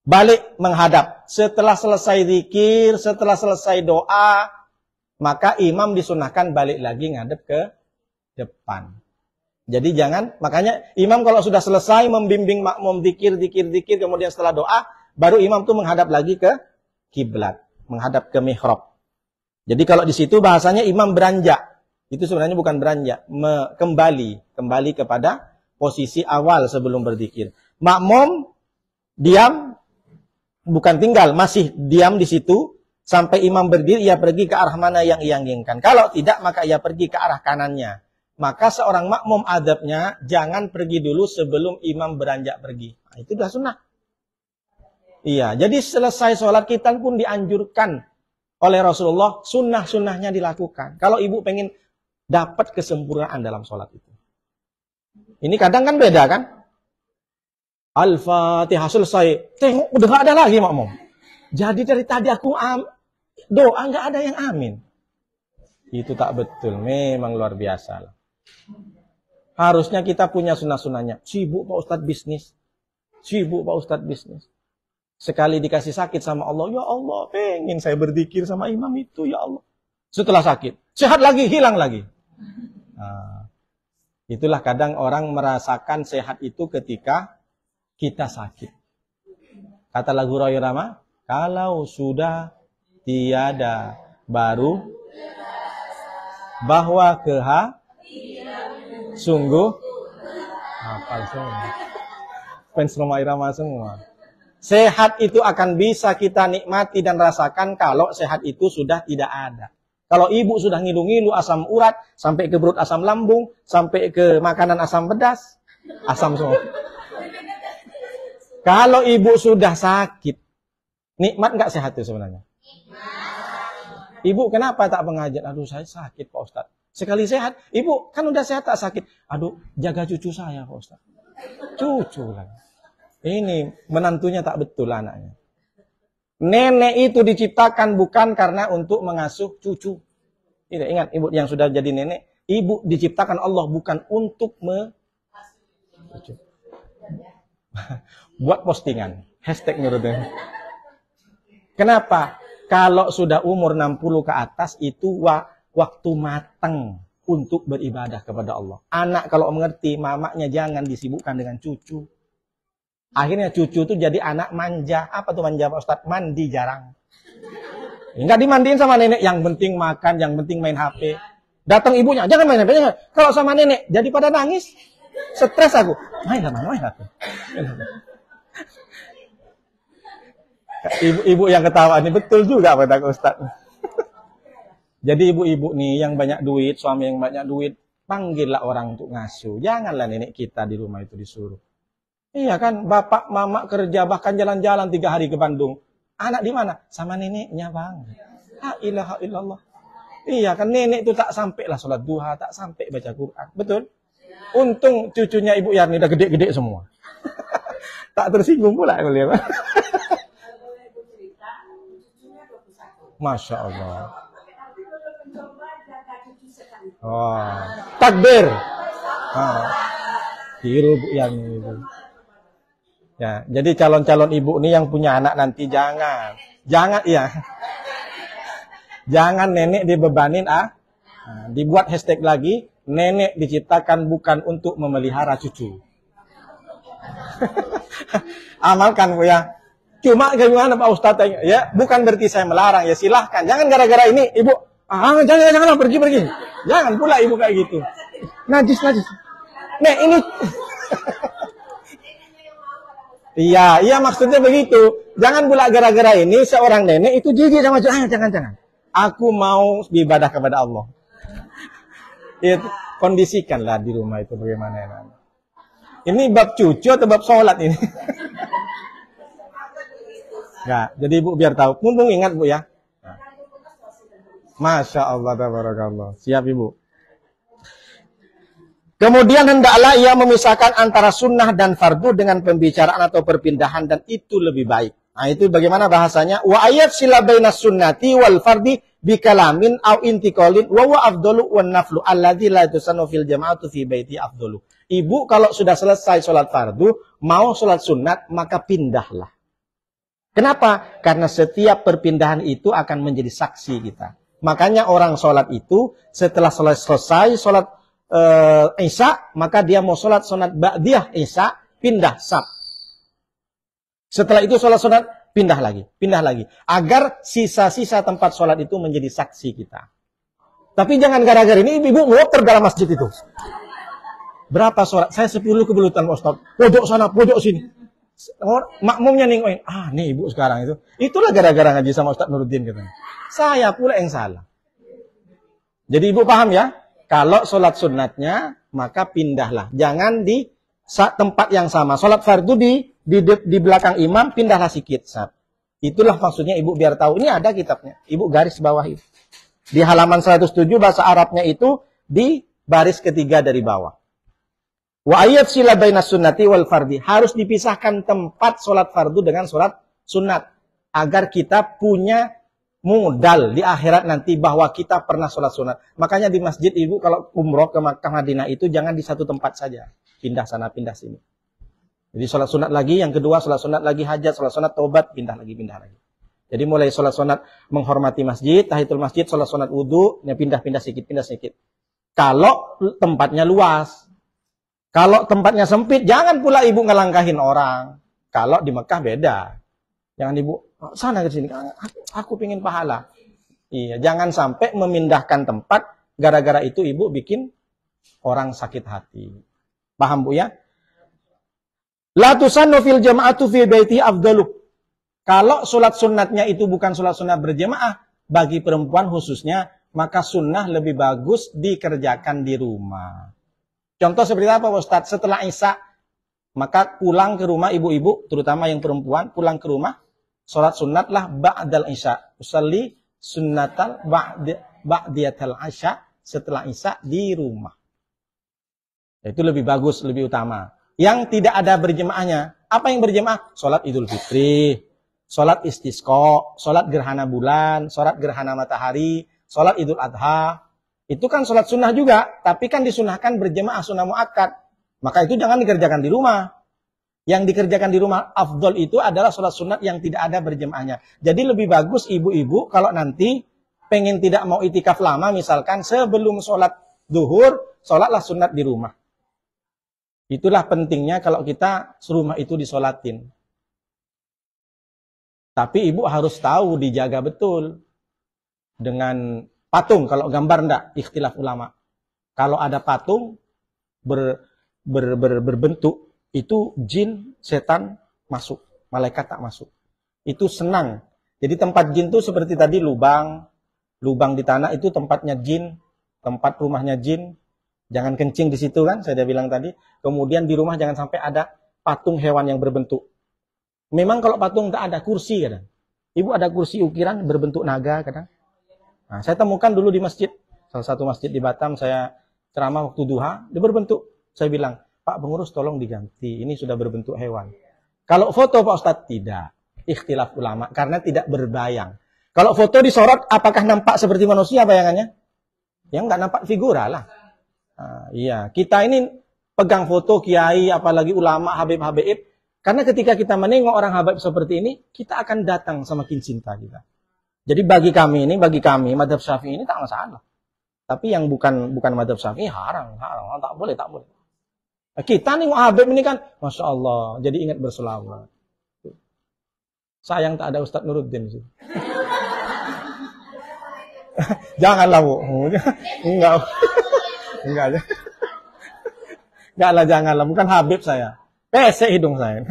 balik menghadap. Setelah selesai zikir, setelah selesai doa, maka imam disunnahkan balik lagi ngadep ke depan. Jadi jangan, makanya imam kalau sudah selesai membimbing makmum zikir, kemudian setelah doa, baru imam tuh menghadap lagi ke kiblat, menghadap ke mihrab. Jadi kalau di situ bahasanya imam beranjak. Itu sebenarnya bukan beranjak, kembali kepada posisi awal sebelum berzikir. Makmum diam, bukan tinggal, masih diam di situ sampai imam berdiri, ia pergi ke arah mana yang ia inginkan. Kalau tidak, maka ia pergi ke arah kanannya. Maka seorang makmum adabnya jangan pergi dulu sebelum imam beranjak pergi. Nah, itu sudah sunnah. Iya, jadi selesai sholat kita pun dianjurkan oleh Rasulullah, sunnah-sunnahnya dilakukan. Kalau ibu pengen dapat kesempurnaan dalam sholat itu. Ini kadang kan beda kan? Al-Fatihah selesai, tengok udah gak ada lagi makmum. Jadi dari tadi aku doa gak ada yang amin. Itu tak betul, memang luar biasa lah. Harusnya kita punya sunnah-sunnahnya. Sibuk Pak Ustadz bisnis. Sekali dikasih sakit sama Allah, ya Allah, pengen saya berzikir sama imam itu, ya Allah. Setelah sakit, sehat lagi, hilang lagi. Nah, itulah kadang orang merasakan sehat itu ketika kita sakit. Kata lagu Roy Rama, kalau sudah tiada baru, bahwa sungguh, hafal semua. Fans Roma Irama semua. Sehat itu akan bisa kita nikmati dan rasakan kalau sehat itu sudah tidak ada. Kalau ibu sudah ngilu-ngilu asam urat, sampai ke perut asam lambung, sampai ke makanan asam pedas, asam semua. Kalau ibu sudah sakit, nikmat nggak sehat itu sebenarnya? Ibu kenapa tak pengajian? Aduh saya sakit Pak Ustadz. Sekali sehat, ibu kan udah sehat tak sakit. Aduh jaga cucu saya Pak Ustadz. Cucu lagi. Ini menantunya tak betul anaknya. Nenek itu diciptakan bukan karena untuk mengasuh cucu. Tidak, ingat ibu yang sudah jadi nenek, ibu diciptakan Allah bukan untuk cucu. Buat postingan, hashtag menurutnya. Kenapa? Kalau sudah umur 60 ke atas itu waktu matang untuk beribadah kepada Allah. Anak kalau mengerti, mamanya jangan disibukkan dengan cucu. Akhirnya cucu itu jadi anak manja. Apa tuh manja Pak Ustadz? Mandi jarang. Enggak dimandiin sama nenek. Yang penting makan, yang penting main HP. Datang ibunya, jangan main HP. Jangan. Kalau sama nenek, jadi pada nangis. Stres aku. Main HP. Ibu-ibu yang ketawa ini betul juga kata Ustadz. Jadi ibu-ibu nih yang banyak duit, suami yang banyak duit, panggillah orang untuk ngasuh. Janganlah nenek kita di rumah itu disuruh. Iya kan, bapak, mama kerja, bahkan jalan-jalan 3 hari ke Bandung. Anak di mana? Sama neneknya bang. La ilaha illallah. Iya kan, nenek itu tak sampai lah sholat duha, tak sampai baca Quran. Betul? Untung cucunya Ibu Yarni udah gede-gede semua. Tak tersinggung pula beliau. Masya Allah. Oh, takbir. Hiru Bu Yarni itu. Ya, jadi calon-calon ibu nih yang punya anak nanti jangan ya. Jangan nenek dibebanin dibuat hashtag lagi, nenek diciptakan bukan untuk memelihara cucu. Amalkan Bu ya. Cuma gimana Pak Ustadz ya, bukan berarti saya melarang ya, silahkan. Jangan gara-gara ini ibu, jangan pergi. Jangan pula ibu kayak gitu. Najis. Nek ini Iya maksudnya begitu. Jangan pula gara-gara ini seorang nenek itu jijik sama cucu. Jangan. Aku mau beribadah kepada Allah. Kondisikanlah di rumah itu bagaimana ya. Ini bab cucu atau bab sholat ini? Enggak, jadi Ibu biar tahu. Mumpung ingat Bu ya. Nah. Masya Allah, tabarakallah. Siap Ibu. Kemudian hendaklah ia memisahkan antara sunnah dan fardu dengan pembicaraan atau perpindahan, dan itu lebih baik. Nah itu bagaimana bahasanya? Wa ayat sila bainas sunnati wal fardi bikalamin au intiqalin wa huwa afdalu wan naflu alladzi la tusannu fil jama'atu fi baiti afdalu. Ibu kalau sudah selesai sholat fardu, mau sholat sunat, maka pindahlah. Kenapa? Karena setiap perpindahan itu akan menjadi saksi kita. Makanya orang sholat itu setelah selesai sholat Isya, maka dia mau sholat sunat ba'diyah Isya, pindah saf. Setelah itu sholat sunat, pindah lagi. Agar sisa-sisa tempat sholat itu menjadi saksi kita. Tapi jangan gara-gara ini ibu muter dalam masjid itu. Berapa sholat? Saya 10 kebelutan Ustaz. Pojok sana, pojok sini. Makmumnya nih, nih ibu sekarang itu. Itulah gara-gara ngaji sama Ustaz Nuruddin katanya. Saya pula yang salah. Jadi ibu paham ya? Kalau sholat sunatnya, maka pindahlah. Jangan di tempat yang sama. Sholat fardu di belakang imam, pindahlah sikit. Itulah maksudnya ibu biar tahu. Ini ada kitabnya. Ibu garis bawah itu. Di halaman 107 bahasa Arabnya itu di baris ketiga dari bawah. Wa ayat sila bainas sunnati wal fardi. Harus dipisahkan tempat sholat fardu dengan sholat sunat. Agar kita punya modal di akhirat nanti bahwa kita pernah sholat sunat. Makanya di masjid ibu kalau umroh ke Makkah Madinah itu jangan di satu tempat saja. Pindah sana, pindah sini. Jadi sholat sunat lagi, yang kedua sholat sunat lagi hajat, sholat sunat tobat, pindah lagi. Jadi mulai sholat sunat menghormati masjid, tahiyatul masjid, sholat sunat wudu, pindah sedikit. Kalau tempatnya luas. Kalau tempatnya sempit, jangan pula ibu ngelangkahin orang. Kalau di Mekah beda. Jangan ibu, sana ke sini, aku pingin pahala. Iya, jangan sampai memindahkan tempat, gara-gara itu ibu bikin orang sakit hati. Paham Bu ya? La tusannu fil jama'atu fi baiti afdalu. Kalau sholat sunatnya itu bukan sholat sunat berjamaah, bagi perempuan khususnya, maka sunnah lebih bagus dikerjakan di rumah. Contoh seperti apa Ustaz? Setelah Isya, maka pulang ke rumah ibu-ibu, terutama yang perempuan, pulang ke rumah, sholat sunatlah ba'dal Isya. Usalli sunnatal ba'diyatal Isya, setelah Isya di rumah. Itu lebih bagus, lebih utama. Yang tidak ada berjemaahnya. Apa yang berjemaah? Sholat Idul Fitri, sholat istisqa, sholat gerhana bulan, sholat gerhana matahari, sholat Idul Adha. Itu kan sholat sunnah juga, tapi kan disunahkan berjemaah sunnah muakkad. Maka itu jangan dikerjakan di rumah. Yang dikerjakan di rumah afdol itu adalah sholat sunat yang tidak ada berjemaahnya. Jadi lebih bagus ibu-ibu kalau nanti pengen tidak mau itikaf lama, misalkan sebelum sholat duhur, sholatlah sunat di rumah. Itulah pentingnya kalau kita serumah itu disolatin. Tapi ibu harus tahu, dijaga betul. Dengan patung, kalau gambar enggak, ikhtilaf ulama. Kalau ada patung berbentuk, itu jin, setan masuk. Malaikat tak masuk. Itu senang. Jadi tempat jin itu seperti tadi lubang di tanah itu tempatnya jin, tempat rumahnya jin. Jangan kencing di situ kan, saya bilang tadi. Kemudian di rumah jangan sampai ada patung hewan yang berbentuk. Memang kalau patung tak ada kursi kadang. Ibu ada kursi ukiran berbentuk naga kadang. Nah, saya temukan dulu di masjid. Salah satu masjid di Batam, saya ceramah waktu duha, dia berbentuk. Saya bilang, Pak pengurus tolong diganti, ini sudah berbentuk hewan. Kalau foto Pak Ustadz, tidak. Ikhtilaf ulama, karena tidak berbayang. Kalau foto disorot, apakah nampak seperti manusia bayangannya? Ya nggak nampak figura lah. Nah, iya, kita ini pegang foto kiai, apalagi ulama, habib-habib. Karena ketika kita menengok orang habib seperti ini, kita akan datang semakin cinta kita. Jadi bagi kami, madhab Syafi'i ini tak masalah. Tapi yang bukan madhab Syafi'i haram, tak boleh. Kita nengok habib ini kan, Masya Allah, jadi ingat berselawat. Sayang tak ada Ustaz Nuruddin sih. Janganlah Bu, enggak aja. Enggaklah, janganlah, bukan habib saya. Pesek hidung saya.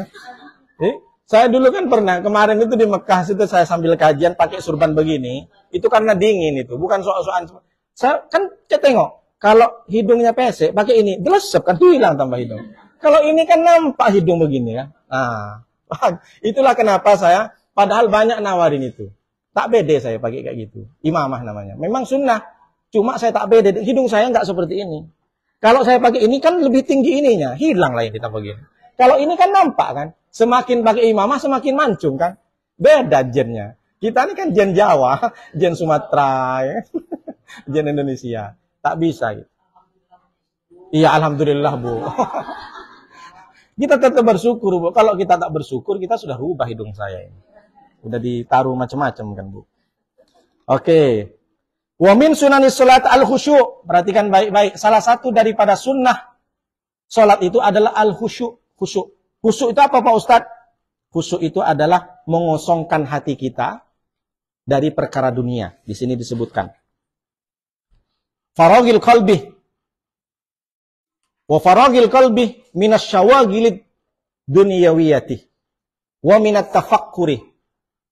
Saya dulu kan pernah, kemarin itu di Mekah situ saya sambil kajian pakai surban begini, itu karena dingin itu, bukan soal-soal. Saya kan tengok, Kalau hidungnya pesek, pakai ini, delesep kan hilang tambah hidung. Kalau ini kan nampak hidung begini kan. Nah, itulah kenapa saya, padahal banyak nawarin itu. Tak bede saya pakai kayak gitu. Imamah namanya. Memang sunnah. Cuma saya tak bede. Hidung saya nggak seperti ini. Kalau saya pakai ini kan lebih tinggi ininya. Hilang lah ini tambah begini. Kalau ini kan nampak kan. Semakin pakai imamah semakin mancung kan. Beda gennya. Kita ini kan gen Jawa, gen Sumatera, ya. Gen Indonesia. Tak bisa gitu. Iya, alhamdulillah, Bu. Kita tetap bersyukur, Bu. Kalau kita tak bersyukur, kita sudah rubah hidung saya ini. Udah ditaruh macam-macam kan, Bu. Oke. Wa min sunanis salat al-khusyu'. Perhatikan baik-baik. Salah satu daripada sunnah salat itu adalah al-khusyu'. Khusyuk. Khusyuk itu apa, Pak Ustadz? Khusyuk itu adalah mengosongkan hati kita dari perkara dunia. Di sini disebutkan. Faragil qalbi. Wa faragil qalbi minas syawagilid dunyawiyati. Wa minat tafakkuri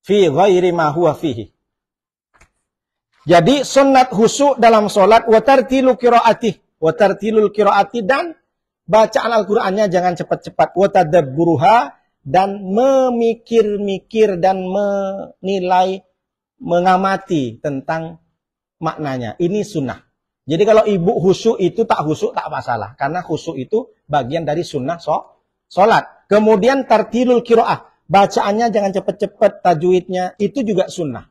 fi ghairi ma huwa fihi. Jadi sunat khusyuk dalam solat wa tartilul qiraati dan bacaan Al-Qur'annya jangan cepat-cepat, wa tadabburuha dan memikir-mikir dan menilai, mengamati tentang maknanya. Ini sunnah. Jadi kalau ibu khusyuk itu tak khusyuk tak masalah, karena khusyuk itu bagian dari sunnah solat. Kemudian tartilul qiraah, bacaannya jangan cepat-cepat, tajwidnya itu juga sunnah.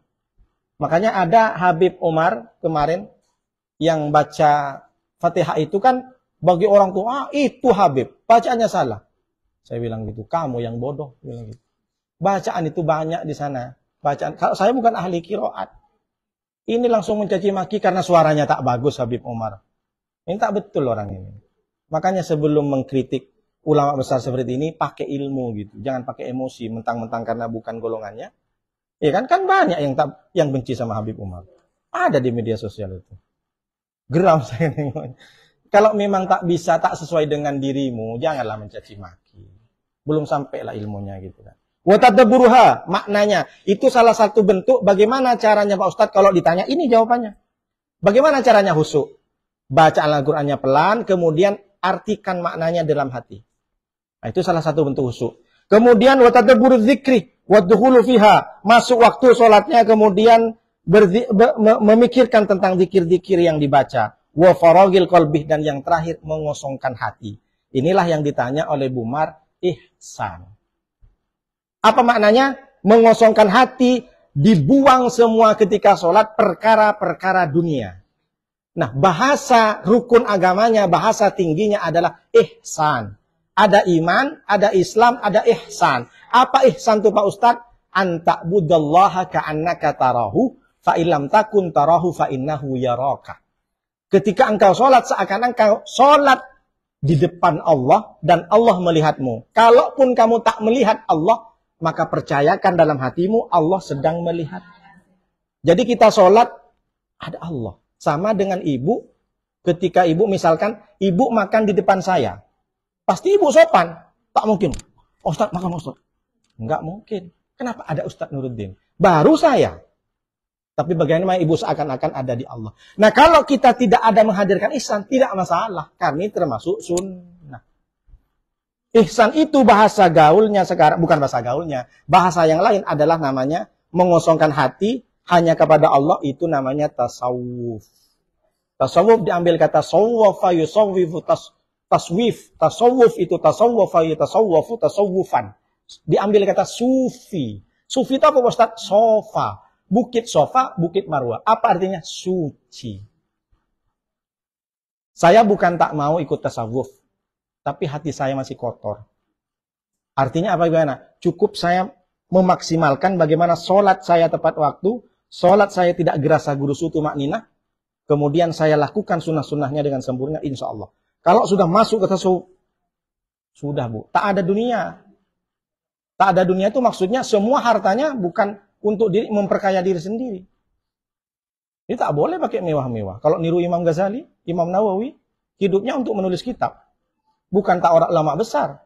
Makanya ada Habib Umar kemarin yang baca Fatihah itu kan bagi orang tua, itu Habib, bacaannya salah. Saya bilang gitu, kamu yang bodoh. Bilang gitu. Bacaan itu banyak di sana. Bacaan. Kalau saya bukan ahli qiraat. Ini langsung mencaci maki karena suaranya tak bagus Habib Umar. Ini tak betul orang ini. Makanya sebelum mengkritik ulama besar seperti ini, pakai ilmu gitu. Jangan pakai emosi, mentang-mentang karena bukan golongannya. Ya kan banyak yang benci sama Habib Umar. Ada di media sosial itu. Geram saya nengok. Kalau memang tak bisa, tak sesuai dengan dirimu, janganlah mencaci maki. Belum sampailah ilmunya gitu kan. Wa tadabburuha, maknanya itu salah satu bentuk bagaimana caranya Pak Ustadz kalau ditanya ini jawabannya. Bagaimana caranya khusyuk? Baca Al-Qur'annya pelan, kemudian artikan maknanya dalam hati. Nah, itu salah satu bentuk khusyuk. Kemudian wa tadabburu dzikri wa dukhulu fiha, masuk waktu salatnya kemudian memikirkan tentang zikir-zikir yang dibaca. Wa faragil qalbi, dan yang terakhir mengosongkan hati. Inilah yang ditanya oleh Bumar, ihsan. Apa maknanya? Mengosongkan hati, dibuang semua ketika sholat perkara-perkara dunia. Nah, bahasa rukun agamanya, bahasa tingginya adalah ihsan. Ada iman, ada Islam, ada ihsan. Apa ihsan itu Pak Ustadz? Anta'budallaha ka'annaka tarahu, fa'ilam takun tarahu fa'innahu yaraka. Ketika engkau sholat, seakan engkau sholat di depan Allah dan Allah melihatmu. Kalaupun kamu tak melihat Allah, maka percayakan dalam hatimu Allah sedang melihat. Jadi kita sholat, ada Allah. Sama dengan ibu, ketika ibu misalkan, ibu makan di depan saya. Pasti ibu sopan. Tak mungkin. Ustadz makan Ustadz. Enggak mungkin. Kenapa ada Ustadz Nuruddin? Baru saya. Tapi bagaimana ibu seakan-akan ada di Allah. Nah kalau kita tidak ada menghadirkan ihsan, tidak masalah. Kami termasuk sunnah. Ihsan itu bahasa gaulnya sekarang, bukan bahasa gaulnya. Bahasa yang lain adalah namanya mengosongkan hati hanya kepada Allah, itu namanya tasawuf. Tasawuf diambil kata sawwafa yusawwifu taswif. Tasawuf itu tasawwafa yutasawwafu tasawwufan. Diambil kata sufi. Sufi itu apa Ustaz? Sofa. Bukit Sofa, Bukit Marwah. Apa artinya? Suci. Saya bukan tak mau ikut tasawuf, tapi hati saya masih kotor. Artinya apa gimana? Cukup saya memaksimalkan bagaimana sholat saya tepat waktu, sholat saya tidak gerasa gurusu tumakninah, kemudian saya lakukan sunnah-sunnahnya dengan sempurna, insya Allah. Kalau sudah masuk ke tasawuf, sudah Bu, tak ada dunia. Tak ada dunia itu maksudnya semua hartanya bukan untuk diri, memperkaya diri sendiri. Ini tak boleh pakai mewah-mewah. Kalau niru Imam Ghazali, Imam Nawawi, hidupnya untuk menulis kitab. Bukan tak orang ulama besar.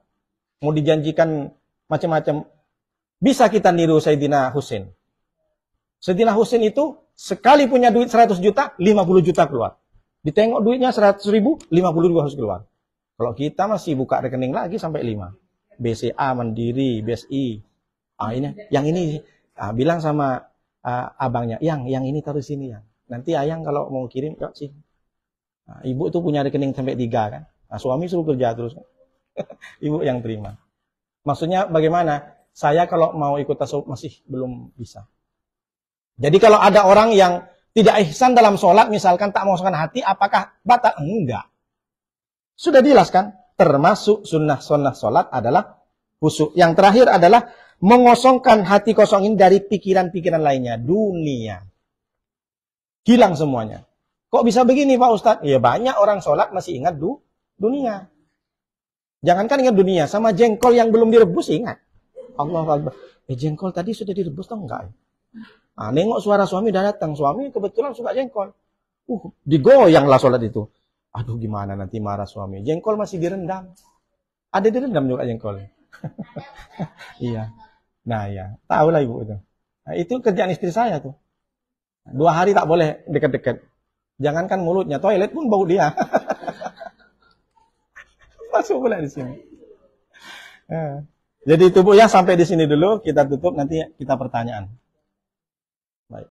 Mau dijanjikan macam-macam. Bisa kita niru Sayyidina Husain. Sayyidina Husain itu sekali punya duit 100 juta, 50 juta keluar. Ditengok duitnya 100.000, 50.000 harus keluar. Kalau kita masih buka rekening lagi sampai 5. BCA, Mandiri, BSI. Ini, yang ini. Bilang sama abangnya, yang ini taruh sini yang. Nanti ayang kalau mau kirim, yuk sih. Ibu tuh punya rekening sampai 3 kan. Suami suruh kerja terus. Ibu yang terima. Maksudnya bagaimana? Saya kalau mau ikut tasawuf masih belum bisa. Jadi kalau ada orang yang tidak ihsan dalam sholat, misalkan tak mengosongkan hati, apakah batal? Enggak. Sudah dijelaskan, termasuk sunnah-sunnah sholat adalah khusyuk. Yang terakhir adalah mengosongkan hati kosongin dari pikiran-pikiran lainnya, dunia. Hilang semuanya. Kok bisa begini Pak Ustadz? Ya banyak orang sholat masih ingat dunia. Jangankan ingat dunia, sama jengkol yang belum direbus ingat. Allah Akbar. Jengkol tadi sudah direbus atau enggak? Nengok suara suami udah datang. Suami kebetulan suka jengkol. Digoyanglah sholat itu. Aduh gimana nanti marah suami. Jengkol masih direndam. Ada direndam juga jengkol. Iya. Nah ya, tahulah ibu itu. Nah, itu kerjaan istri saya tuh. 2 hari tak boleh dekat-dekat. Jangankan mulutnya, toilet pun bau dia. Masuk pula di sini. Jadi itu Bu ya, sampai di sini dulu kita tutup, nanti kita pertanyaan. Baik.